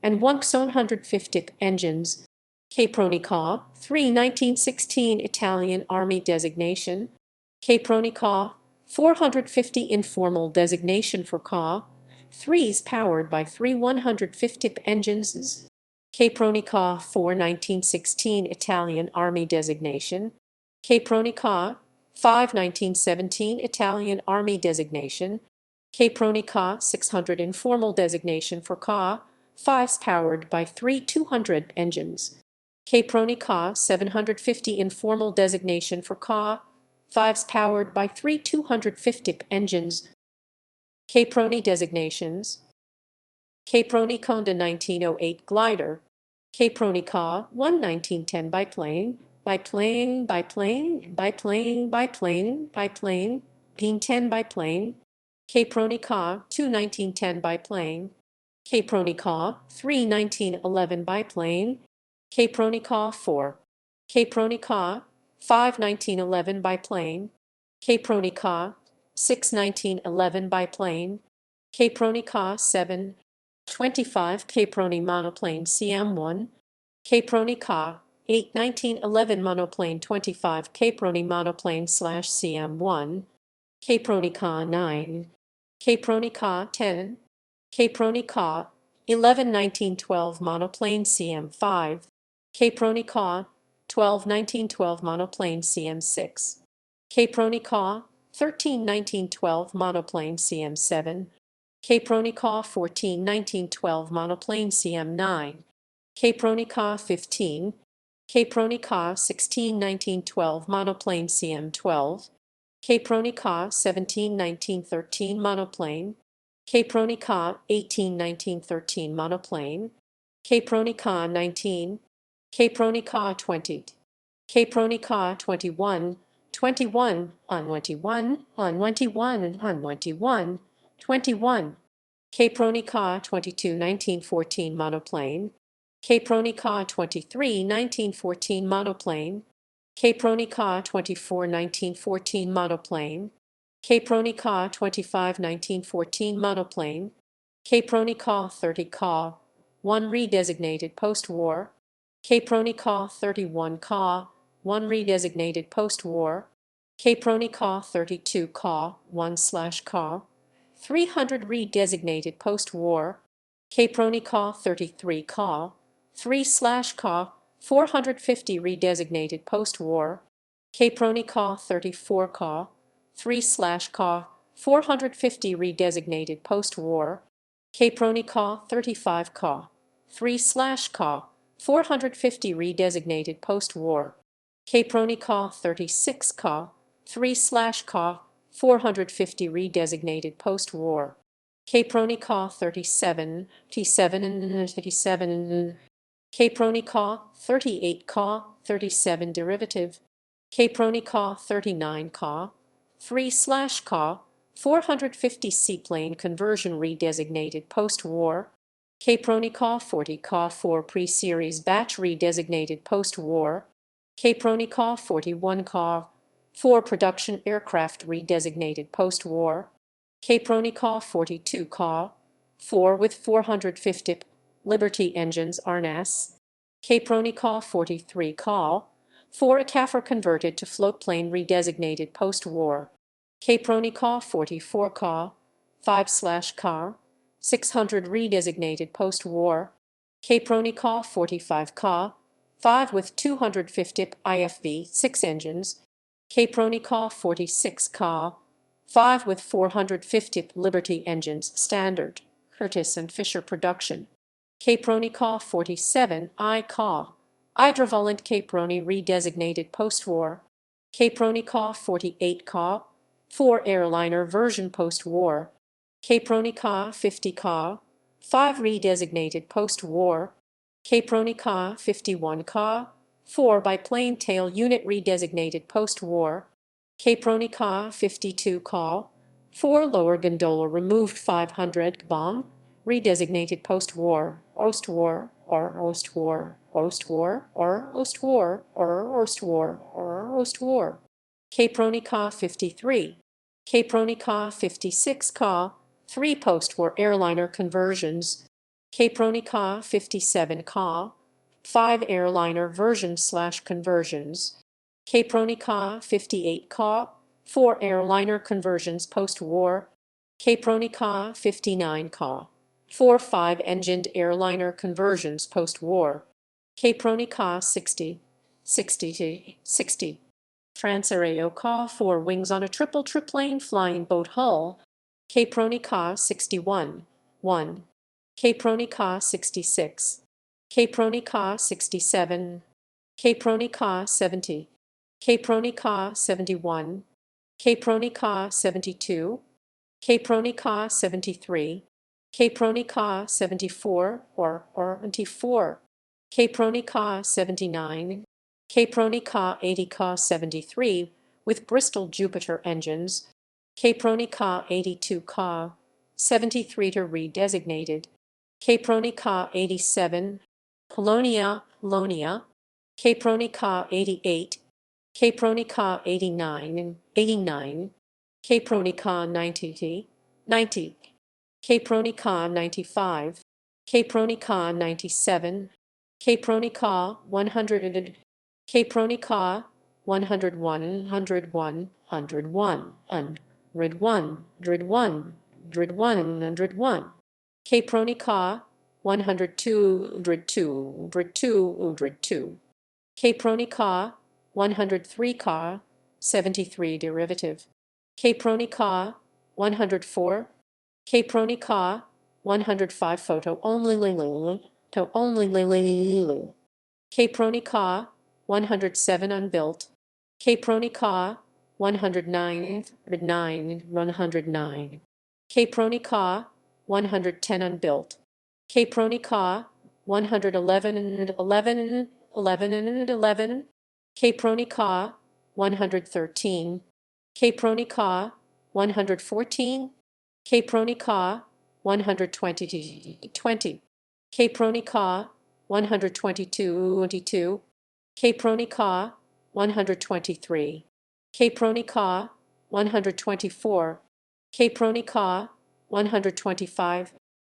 and 150 engines. Caproni-Ca 1916 Italian Army designation. Caproni-Ca 450 informal designation for Ca, 3s powered by 150 engines. Caproni-Ca 1916 Italian Army designation. Caproni-Ca 1917 Italian Army designation. Caproni-Ca 600 informal designation for Ca, 5s powered by 200 engines. Caproni-Ca 750 informal designation for Ca, 5s powered by 250 engines. Caproni designations. Caproni Conda 1908 glider. Caproni-Ca 1910 biplane, biplane, Bean 10 biplane. Caproni-Ca 1910 biplane. Caproni-Ca 1911 biplane. Caproni-Ca 4. Caproni-Ca 1911 biplane. Caproni-Ca 6 1911 biplane, Caproni Ca 7, 25 Caproni monoplane CM1, Caproni Ca 8 1911 monoplane 25 Caproni monoplane slash CM1, Caproni Ca 9, Caproni Ca 10, Caproni Ca 11 1912 monoplane CM5, Caproni Ca 12 1912 monoplane CM6, Caproni Ca 13 1912 monoplane CM7, Caproni Ca 14 1912 monoplane CM9, Caproni Ca 15, Caproni Ca 16 1912 monoplane CM12, Caproni Ca 17 1913 monoplane, Caproni Ca 18 1913 monoplane, Caproni Ca 19, Caproni Ca 20, Caproni Ca 21, 21, on 21, on 21, on 21, 21, Caproni Ca 22 1914 monoplane, Caproni Ca 23 1914 monoplane, Caproni Ca 24 1914 monoplane, Caproni Ca 25 1914 monoplane, Caproni Ca 30 Ca 1 redesignated post-war, Caproni Ca 31 Ca 1 redesignated post-war, Caproni Ca 32 Ca 1/Ca 300 redesignated post-war, Caproni Ca 33 Ca 3/Ca 450 redesignated post-war, Caproni Ca 34 Ca 3/Ca 450 redesignated post-war, Caproni Ca 35 Ca 3/Ca 450 redesignated post-war, Caproni Ca 36 Ca 3/Ca 450 redesignated post-war, Caproni Ca 37, T7 and 37, Caproni Ca 38 Ca 37 derivative, Caproni Ca 39 Ca 3/Ca 450 seaplane conversion redesignated post-war, Caproni Ca 40 Ca 4 pre-series batch redesignated post-war, Caproni Ca 41 Ca 4 production aircraft redesignated post-war, Caproni Ca 42 Ca 4 with 450 Liberty engines RNAS, Caproni Ca 43 Ca 4 a CAFR converted to floatplane redesignated post-war, Caproni Ca 44 Ca 5/Ca 600 redesignated post-war, Caproni Ca 45 Ca 5 with 250 IFV 6 engines, Caproni Ca 46 Ca 5 with 450 Liberty engines standard, Curtiss and Fisher production, Caproni Ca 47 I Ca Hydrovolant Caproni redesignated post-war, Caproni Ca 48 Ca 4 airliner version post-war, Caproni Ca 50 Ca 5 redesignated post-war, Caproni Ca 51 Ca 4 biplane tail unit redesignated post-war, Caproni Ca 52 Ca 4 lower gondola removed 500 bomb redesignated post-war, Ostwar, or Ostwar, Ostwar, or Ostwar, or Ostwar, or Ostwar, Caproni Ca 53, Caproni Ca 56 Ca 3 post-war airliner conversions, Caproni Ca 57 Ca 5 airliner version/conversions, Caproni Ca 58 Ca 4 airliner conversions post-war, Caproni Ca 59 Ca 4 5-engined airliner conversions post-war, Caproni Ca 60, 60, Aero Ca 4 wings on a triple triplane flying boat hull, Caproni Ca 61, 1, Caproni Ca 66, Caproni Ca 67, Caproni Ca 70, Caproni Ca 71, Caproni Ca 72, Caproni Ca 73, Caproni Ca 74 or 24, Caproni Ca 79, Caproni Ca 80 Ca 73 with Bristol Jupiter engines, Caproni Ca 82 Ca 73 to redesignated, Caproni Ca 87, Polonia, Caproni Ca 88, Caproni Ca 89 and 89, Caproni Con 90, Caproni Con 95, Caproni Con 97, Caproni Ca 100, Caproni Ca 101, 101, 101, 101, 101, Caproni Ca 102, 102, Caproni Ca 103 Ca 73 derivative, Caproni Ca 104, Caproni Ca 105 photo only to only Caproni Ca 107 unbuilt, Caproni Ca 109, 109, Caproni Ca 110 unbuilt, Caproni Ca 111 and 11, 11 and 11, Caproni Ca 113, Caproni Ca 114, Caproni Ca 120, 20, Caproni Ca 122, Caproni Ca 123, Caproni Ca 124, Caproni Ca 125,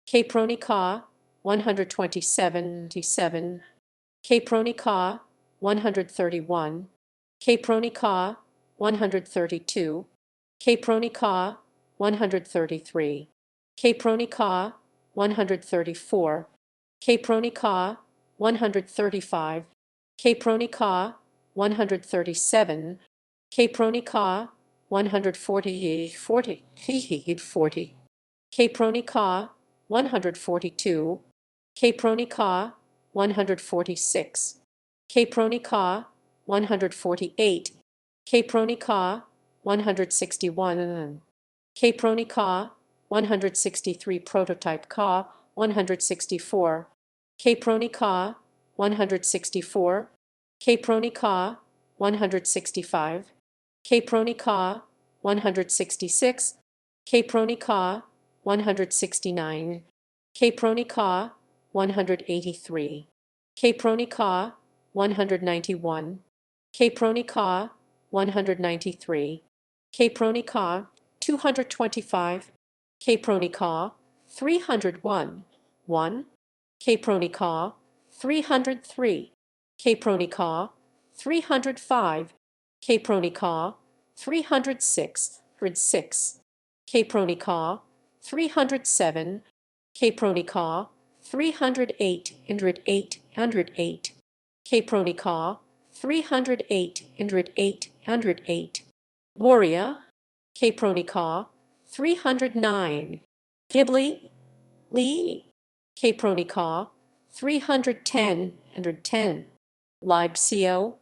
Caproni Ca 127, Caproni Ca 131, Caproni Ca 132, Caproni Ca 133, Caproni Ca 134, Caproni Ca 135, Caproni Ca 137, Caproni Ca 140, 40, Caproni Ca 142, Caproni Ca 146, Caproni Ca 148, Caproni Ca 161, Caproni Ca 163, Prototype Ca 164, Caproni Ca 164, Caproni Ca 165, Caproni Ca 166, Caproni Ca 169, Caproni Ca 183, Caproni Ca 191, Caproni Ca 193, Caproni Ca 225, Caproni Ca 301, 1, Caproni Ca 303, Caproni Ca 305, Caproni Ca 306, 6, Caproni Ca 307, Caproni Ca 308, 808, Caproni Ca 308, 808, Warrior, Caproni Ca 309, Ghibli, Lee, Caproni Ca 310, 110, Leipzig,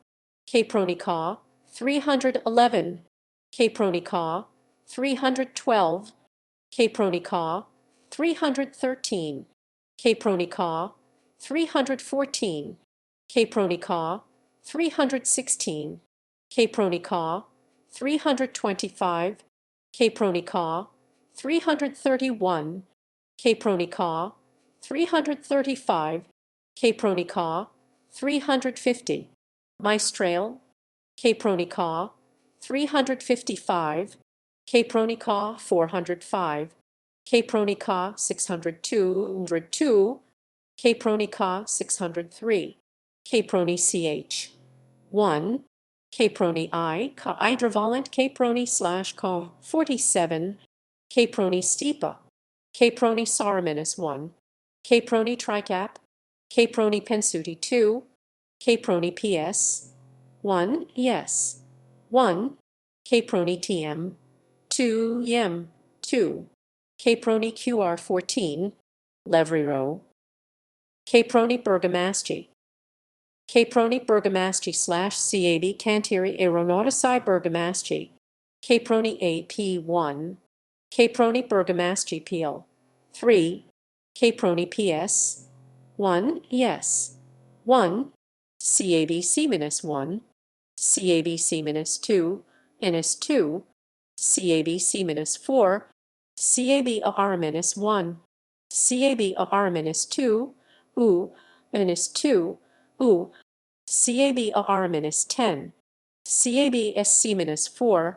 Caproni Ca 311, Caproni Ca 312, Caproni Ca 313, Caproni Ca 314, Caproni Ca 316, Caproni Ca 325, Caproni Ca 331, Caproni Ca 335, Caproni Ca 350, Mistral, Caproni Ca 355, Caproni Ca 405, Caproni Ca 602, Caproni Ca 603, Caproni CH 1, Caproni I, Hydrovolant Caproni / Co 47, Caproni Stipa, Caproni Saraminus 1, Caproni Tricap, Caproni Pensuti 2, Caproni PS 1, yes, 1, Caproni TM 2, Yem 2, Caproni QR 14, Levrero, Caproni-Bergamaschi, Caproni-Bergamaschi / CAB Cantieri Aeronautici Bergamaschi, Caproni AP1, Caproni-Bergamaschi PL 3, Caproni PS 1, yes, 1, CAB C-1, CAB C-2, NS2, CAB C-4, CAB AR-1, CAB AR-2, U, NS2, U, CAB AR-10, CAB SC-4,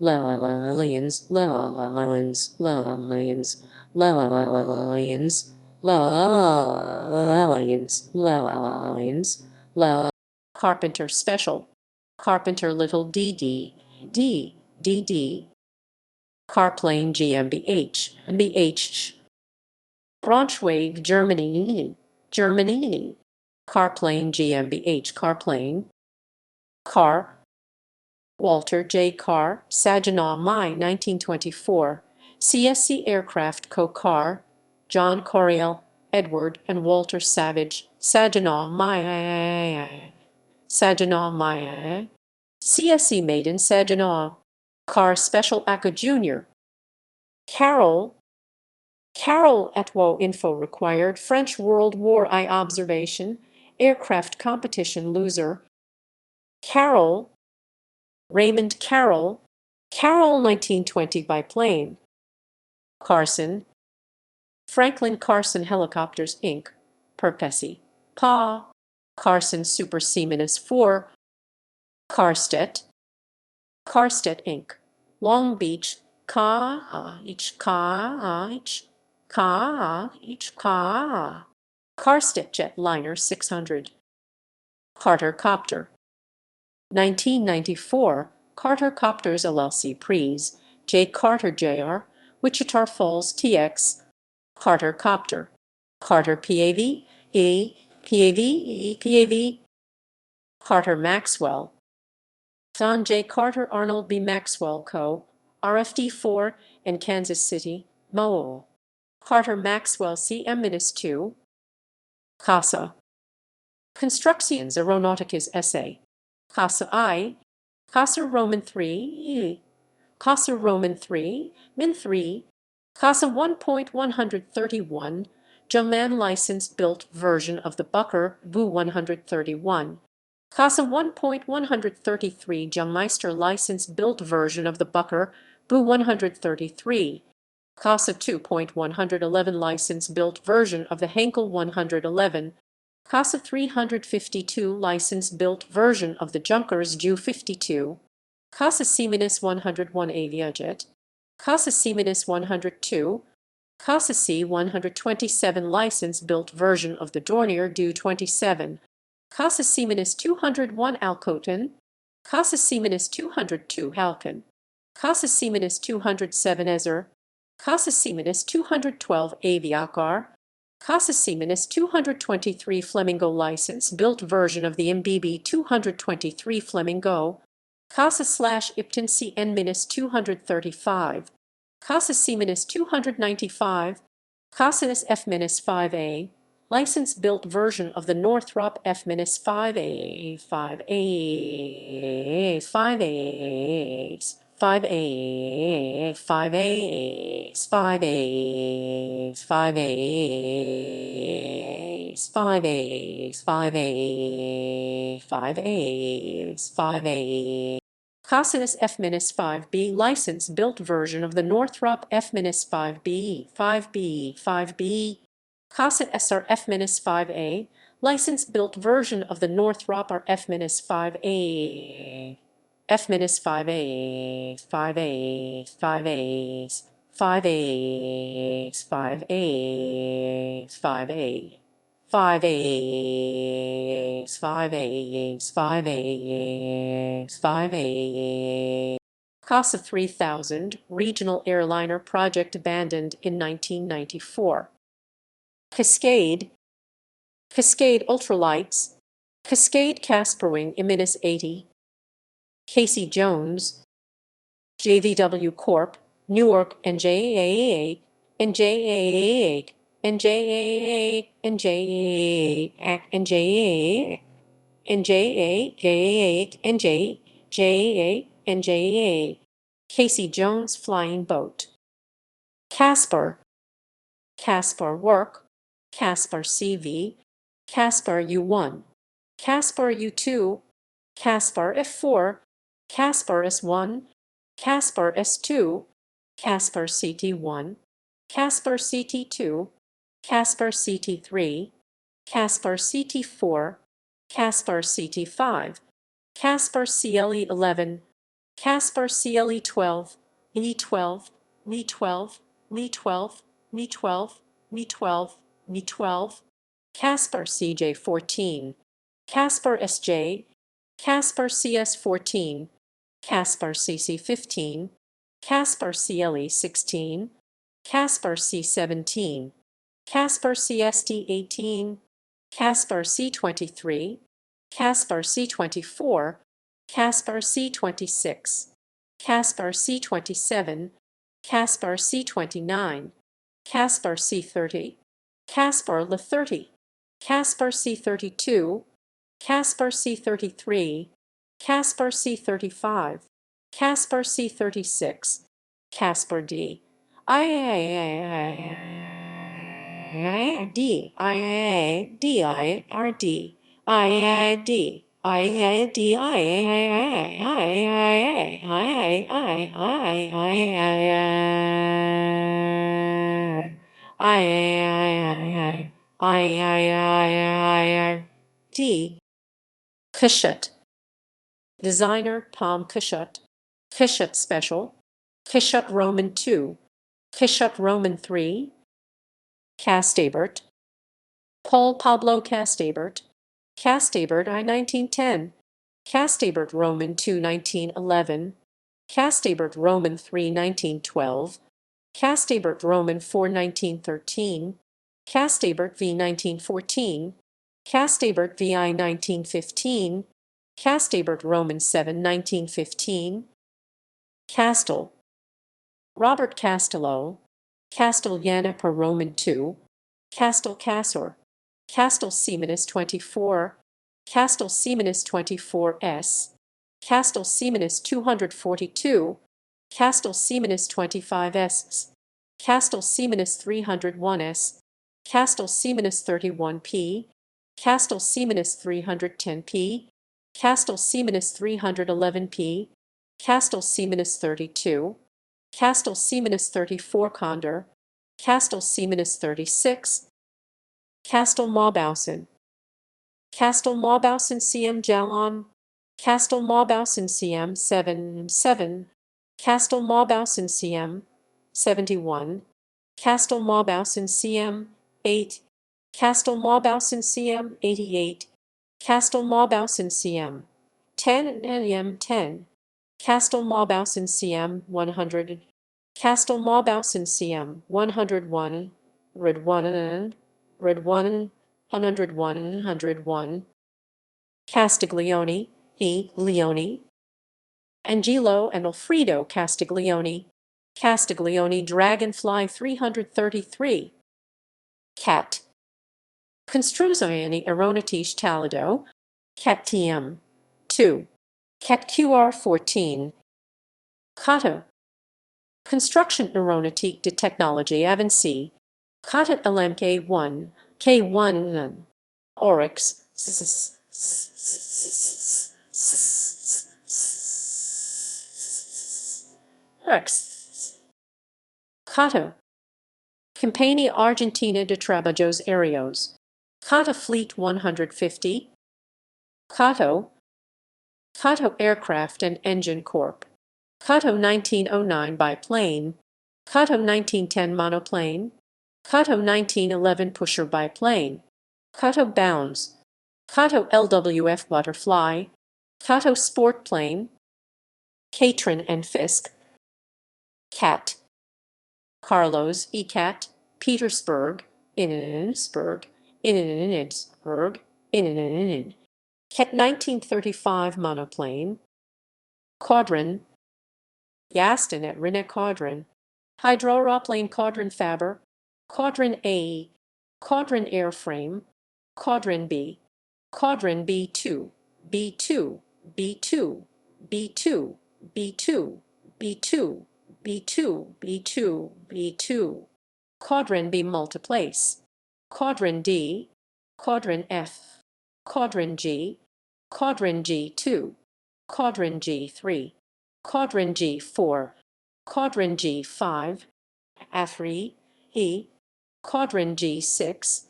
Lions, lions, lions, lions, lions, lions, Carpenter Special, Carpenter Little DD, DD, Carplane GmbH, BH, Braunschweig, Germany, Carplane GmbH, Carplane, Car, Walter J. Carr, Saginaw, May 1924, CSC Aircraft Co. Carr, John Coriel, Edward and Walter Savage, Saginaw, May, CSC made in Saginaw, Carr Special ACA Jr., Carroll Atwo Info required French World War I observation, aircraft competition loser, Carroll, Raymond Carroll 1920 biplane, Carson, Franklin Carson Helicopters Inc., Perpesi, Pa, Carson Super Seamanus 4, Carstedt Inc., Long Beach, Carstedt Jetliner 600, Carter Copter, 1994, Carter Copters LLC Pries, J. Carter Jr., Wichita Falls TX, Carter Copter, Carter PAV, PAV, Carter Maxwell, John J. Carter Arnold B. Maxwell Co., RFD4, and Kansas City, Mo. Carter Maxwell CM-2, CASA, Construcciones Aeronauticas S.A., CASA I, CASA Roman 3, CASA Roman 3, Min 3, CASA 1.131, German license-built version of the Bucker Bu 131, CASA 1.133 Jungmeister license-built version of the Bucker Bu 133, CASA 2.111 license-built version of the Henkel 111, CASA 352 license-built version of the Junkers Ju 52, CASA Seamanus 101 Aviajet, CASA Seamanus 102, CASA C 127 license-built version of the Dornier Du 27, CASA Seamanus 201 Alcoten, CASA Seamanus 202 Halcon, CASA Seamanus 207 Ezer, CASA Seamanus 212 Aviacar, CASA Seamanus 223 Flamingo license-built version of the MBB 223 Flamingo, CASA/Ipton CN-235, CASA C-295, CASA F-5A, license-built version of the Northrop F-5A, 5A, 5A, 5A, 5A, 5A, 5A, 5A, 5A, 5A, 5A. CASA F-5B license-built version of the Northrop F-5B, 5B, 5B. CASA SR F-5A license-built version of the Northrop F-5A. F-5A, 5A, 5A, 5A, 5A, 5A. 5A, 5A, 5A, 5A. CASA 3000 regional airliner project abandoned in 1994. Cascade Ultralights, Cascade Casperwing -80, Casey Jones, JVW Corp., Newark NJAA, NJAA, NJAA, NJAA, NJAA, NJAA, NJAA, NJAA, Casey Jones Flying Boat. Casper Work, Casper CV, Casper U1, Casper U2, Casper F4, Casper S1, Casper S2, Casper CT1, Casper CT2, Casper CT3, Casper CT4, Casper CT5, Casper CLE11, Caspar CLE12, E12, Me12, Me12, Me12, Me12, Me12, Caspar CJ14, Caspar SJ, Caspar CS14, Caspar CC15, Caspar CLE16, Caspar C17, Caspar CST18, Caspar C23, Caspar C24, Caspar C26, Caspar C27, Caspar C29, Caspar C30, Caspar Le30, Caspar C32, Caspar C33, Caspar C35, Caspar C36, Caspar D. D I D I R D I D I D D Cushat Designer Palm Cushat Cushat Special Cushat Roman 2 Cushat Roman 3 Castabert Paul Pablo Castabert Castabert I 1910 Castabert Roman 2 1911 Castabert Roman 3 1912 Castabert Roman 4 1913 Castabert V 1914 Castabert VI 1915 Castabert Roman 7 1915 Castel Robert Castello Castellana Roman 2 Castel Casor Castel Seamanus 24 Castel Seamanus 24S Castel Seamanus 242 Castel Seamanus 25S Castel Seamanus 301S Castel Seamanus 31P Castel Seamanus 310P Castel Seamanus 311P Castel Seamanus 32 Castel Seamanus 34 Condor Castel Seamanus 36 Castel Mawbausen Castel Mawbausen CM Jalon Castel Mawbausen CM 77 Castel Mawbausen CM 71 Castel Mawbausen CM 8 Castel Mawbausen CM 88 Castel Mawbausen CM 10 and M10 Castel Mawbausen CM 100 Castel Mawbausen CM 101 Red 1 Red 1 101 101 Castiglione E. Leone Angelo and Alfredo Castiglione Castiglione Dragonfly 333 Cat Construzioni Aeronautiche Talido Cat TM 2 Cat QR 14 Cato Construction Aeronautique de Technologie Avancée Cadet LMK 1 K1 Oryx Rex Cato Campania Argentina de Trabajos Aéreos Cata Fleet 150 Cato Cato Aircraft and Engine Corp Cato 1909 biplane Cato 1910 monoplane Cato 1911 pusher biplane Cato Bounds Cato LWF butterfly Cato sport plane Catron and Fisk Cat Carlos ECAT Petersburg Innsbruck Innsbruck Cat 1935 monoplane Quadron Yaston at Rene Quadron Hydroaeroplane Quadron Faber Quadron A Quadron Airframe Quadron B Quadron B2 B2 B2 B2 B2 B2 B2 B2 B2 Quadron B multiplace Quadron D Quadron F Quadron G Quadron G2 Quadron G3 Quadron G4 Quadron G5 Afri E Quadron G6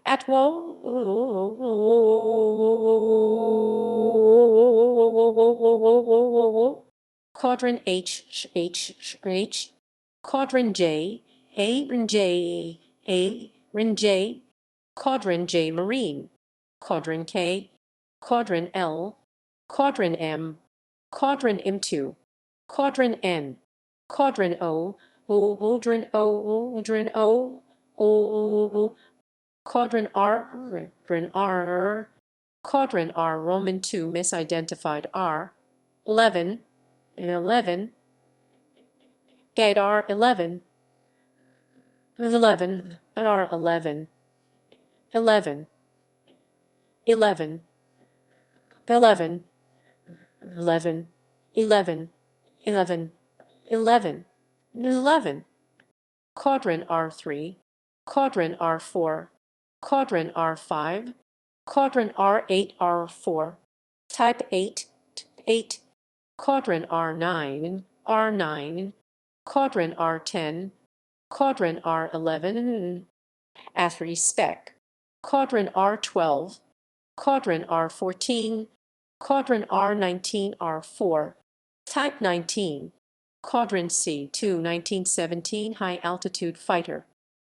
Atwo Quadrant H, Quadrant J, Rin J, Rin J, Quadrant J Marine, Quadrant K, Quadrant L, Quadrant M, Quadrant M2, Quadrant N, Quadrant O, Quadrant O, Quadrant R, Quadrant R, Roman 2, misidentified R, 11, 8 R, 11, R, 11, 11, Quadrant R3, Quadrant R4, Quadrant R5, Quadrant R8, R4, Type 8, Quadrant R9, Quadrant R10, Quadrant R11, Asri Spec, Quadrant R12, Quadrant R14, Quadrant R19, R4, Type 19, Quadrant C2, 1917 high-altitude fighter,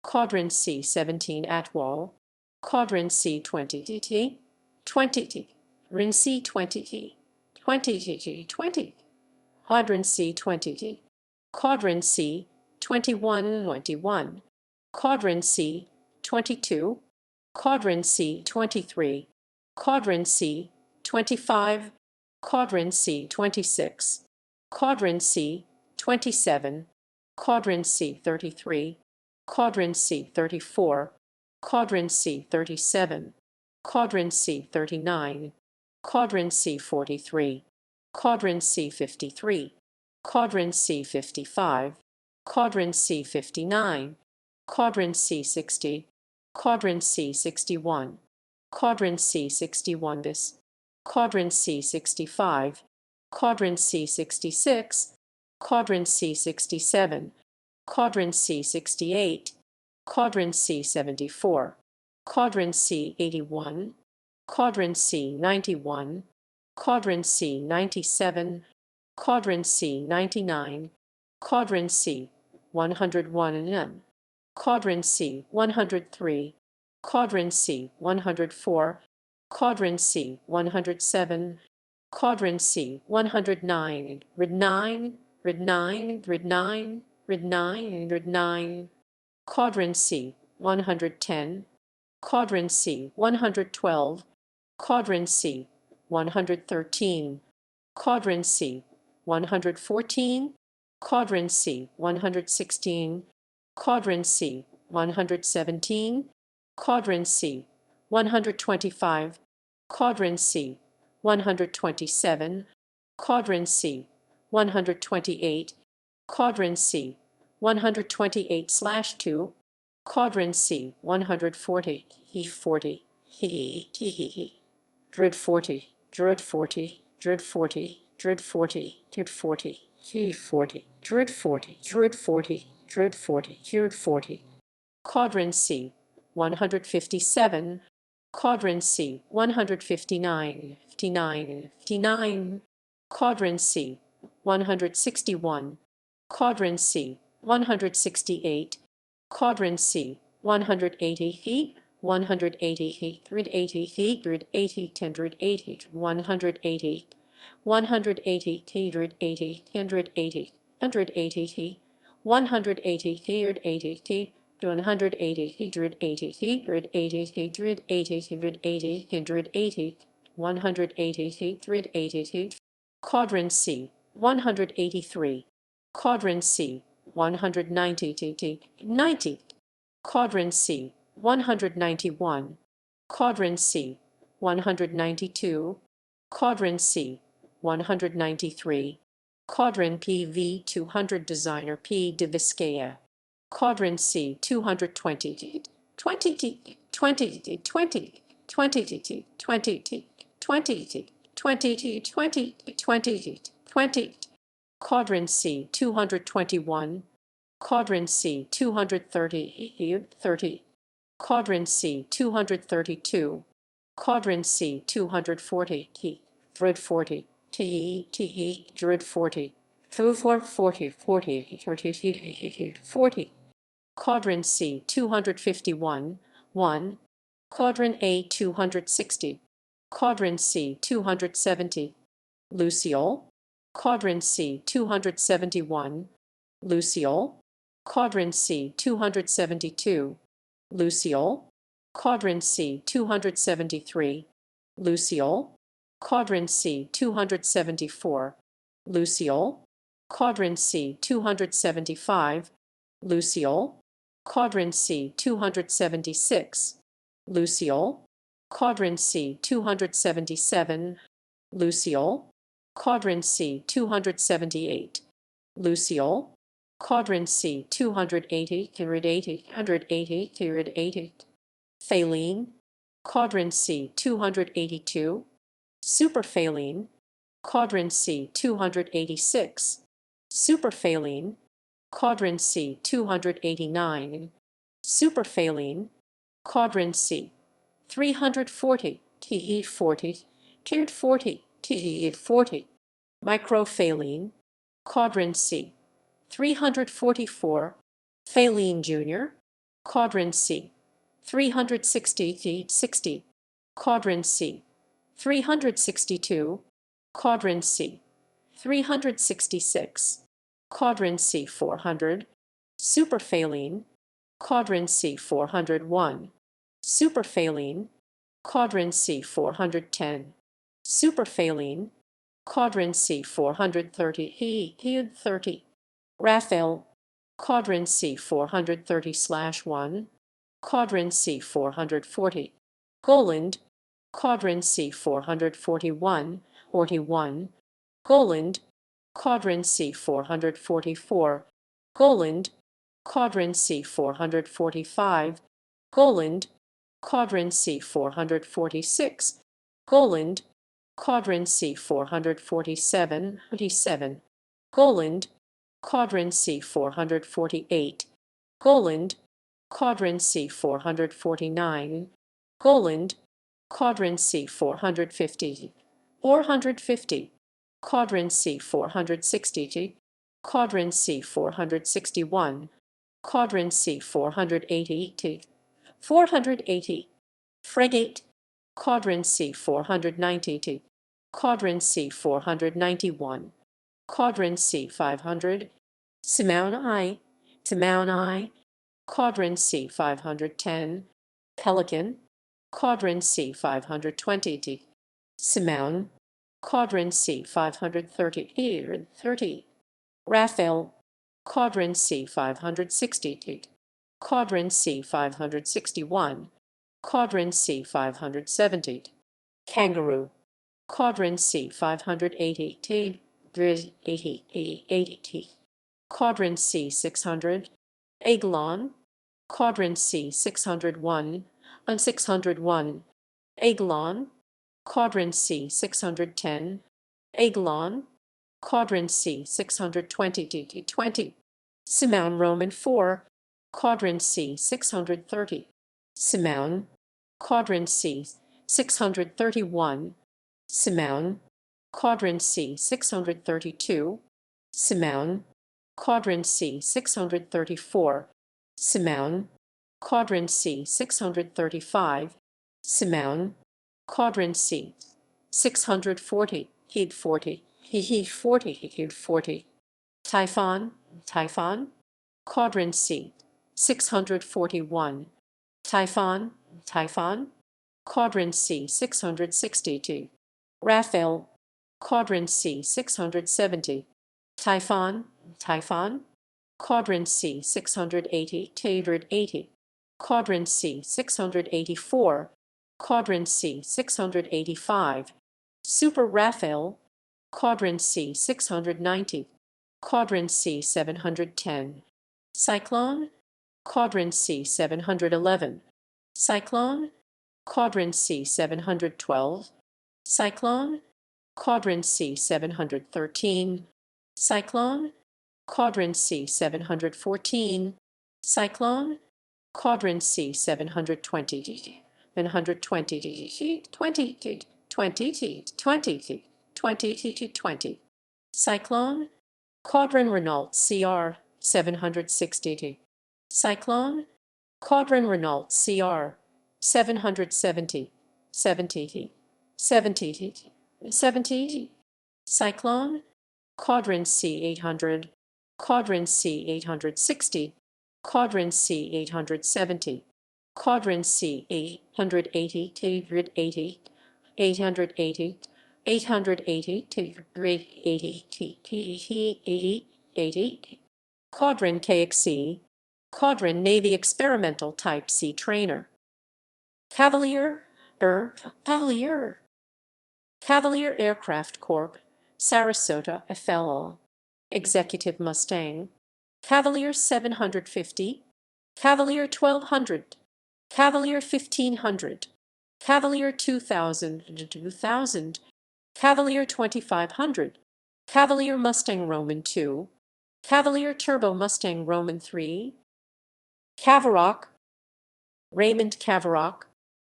Quadrant C17 Atwal, Quadrant C20, 20, Rin C20, 20, Quadrant C20, Quadrant C21, Quadrant C22, Quadrant C23, Quadrant C25, Quadrant C26, Quadrant C27, Quadrant C33, Quadrant C34, Quadrant C37, Quadrant C39, Quadrant C43, Quadrant C53, Quadrant C55, Quadrant C59, Quadrant C60, Quadrant C61, Quadrant C61 bis, Quadrant C65, Quadrant C66, Quadrant C67, Quadrant C68, Quadrant C74, Quadrant C81, Quadrant C91, Quadrant C97, Quadrant C99, Quadrant C101, Quadrant C103, Quadrant C104, Quadrant C107, Quadrant C109, Rid 9, Rid 9, Rid 9, Rid 9, Rid 9, Quadrant C110, Quadrant C112, Quadrant C113, Quadrant C114, Quadrant C116, Quadrant C117, Quadrant C125, Quadrant C127, Quadrant C128, Quadrant C128/2, Quadrant C140, E40, Drid 40, Drid 40, Drid 40, Drid 40, Drid 40, E40, Drid 40, Drid 40, Drid 40, Drid 40, Quadrant C157, Quadrant C159, 59, Quadrant C161, Quadrant C168, Quadrant C180, 180, grid 80, grid 80, 180, 180, 180, grid 80, 180, 180, 180, grid 80, 180, grid 80, grid 80, grid 80, grid 80, grid 80, 180, grid 80, Quadrant C 183, Quadrant C 190, 90, Quadrant C 191, Quadrant C 192, Quadrant C 193, Quadrant PV 200 Designer P. de Vizcaya, Quadrant C 220, 20, 20, 20, 20, 20, 20, 20, 20, Quadrant C 221, Quadrant C 230, 30, Quadrant C 232, Quadrant C 240, Grid 40, Grid 40, 40. Quadrant C 251, 1. Quadrant A 260. Quadrant C 270. Luciole. Quadrant C 271. Luciole. Quadrant C 272. Luciole. Quadrant C 273. Luciole. Quadrant C 274. Luciole. Quadrant C 275. Luciole. Quadrant C 276. Luciole. Quadrant C 277. Luciole. Quadrant C 278. Luciole. Quadrant C 280. 180. Phaline. Quadrant C 282. Superphaline. Quadrant C 286. Superphaline. Quadrant C 289. Superphaline. Quadrant C 340. TE 40. Tiered 40. TE 40. Microphaline. Quadrant C 344. Phaline Junior. Quadrant C 360. 60. Quadrant C 362. Quadrant C 366. Quadrant C 400. Superphaline. Quadrant C 401. Superphaline. Quadrant C 410. Superphaline. Quadrant C 430. 30. Raphael. Quadrant C 430/1. Quadrant C 440. Goland. Quadrant C 441. 41. Goland. Quadrant C 444. Goland. Quadrant C 445. Goland. Quadrant C 446. Goland. Quadrant C 447. 27. Goland. Quadrant C 448. Goland. Quadrant C 449. Goland. Quadrant C 450. 450. Quadrant C 460. Quadrant C 461. Quadrant C 480. 480. Frigate. Quadrant C 490. Quadrant C 491. Quadrant C 500. Simone I. Simone I. Quadrant C 510. Pelican. Quadrant C 520. Simone. Quadrant C 530. 30. Raphael. Quadrant C 560. Quadrant C 561. Quadrant C 570. Kangaroo. Quadrant C 580. 80. Quadrant C 600. Aiglon. Quadrant C 601. 601. Aiglon. Quadrant C 610. Aiglon. Quadrant C 620. 20. Simone Roman 4. Quadrant C 630. Simone. Quadrant C 631. Simone. Quadrant C 632. Simone. Quadrant C 634. Simone. Quadrant C 635. Simone. Quadrant C 640. Heat 40. Heat 40. Heat 40. Typhon. Typhon. Quadrant C 641. Typhon. Typhon. Quadrant C 660. Raphael. Quadrant C 670. Typhon. Typhon. Quadrant C 680. 80. Quadrant C 684. Quadrant C 685. Super Raphael. Quadrant C 690. Quadrant C 710. Cyclone. Quadrant C 711. Cyclone. Quadrant C 712. Cyclone. Quadrant C 713. Cyclone. Quadrant C 714. Cyclone. Quadrant C 720. 720. 20. 20. 20. 20. 20. Cyclone. Caudron Renault CR 760. Cyclone. Caudron Renault CR 770. 70. 70. Cyclone. Caudron C800. Caudron C860. Caudron C870. Caudron C880. 880. 880. 880 to 80. Caudron KXC. Caudron Navy Experimental Type C Trainer. Cavalier. Cavalier. Cavalier Aircraft Corp. Sarasota FL. Executive Mustang. Cavalier 750. Cavalier 1200. Cavalier 1500. Cavalier 2000. Cavalier 2500. Cavalier Mustang Roman 2. Cavalier Turbo Mustang Roman 3. Cavaroc. Raymond Cavaroc.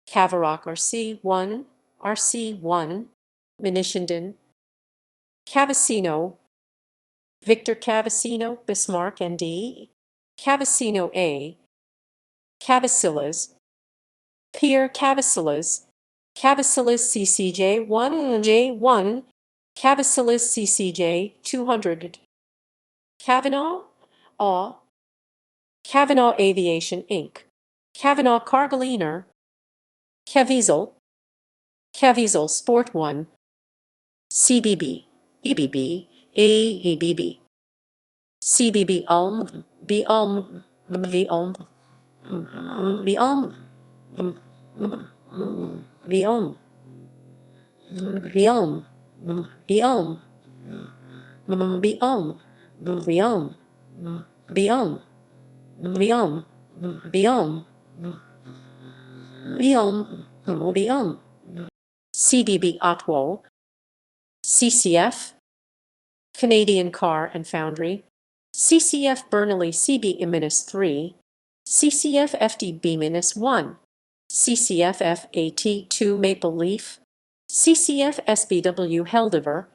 Cavaroc RC1. RC1. Minishinden. Cavacino. Victor Cavacino, Bismarck ND. Cavacino A. Cavacillas. Pierre Cavacillas. Cavacillas CCJ1J1. Cavacillas CCJ 200. Cavanagh. Cavanagh Aviation Inc. Cavanagh Cargaliner. Caviezel. Caviezel Sport 1. CBB. EBB. AEBB. CBB Ulm. B Ulm. V Ulm. V Ulm. V Ulm. V Ulm. V Ulm. V Ulm. V Ulm. V Ulm. V Ulm. V Ulm. V Ulm. CBB Otwol. CCF. Canadian Car and Foundry. CCF Bernally CB-3. CCF FDB-1. CCF FAT2 Maple Leaf. CCF SBW Heldiver.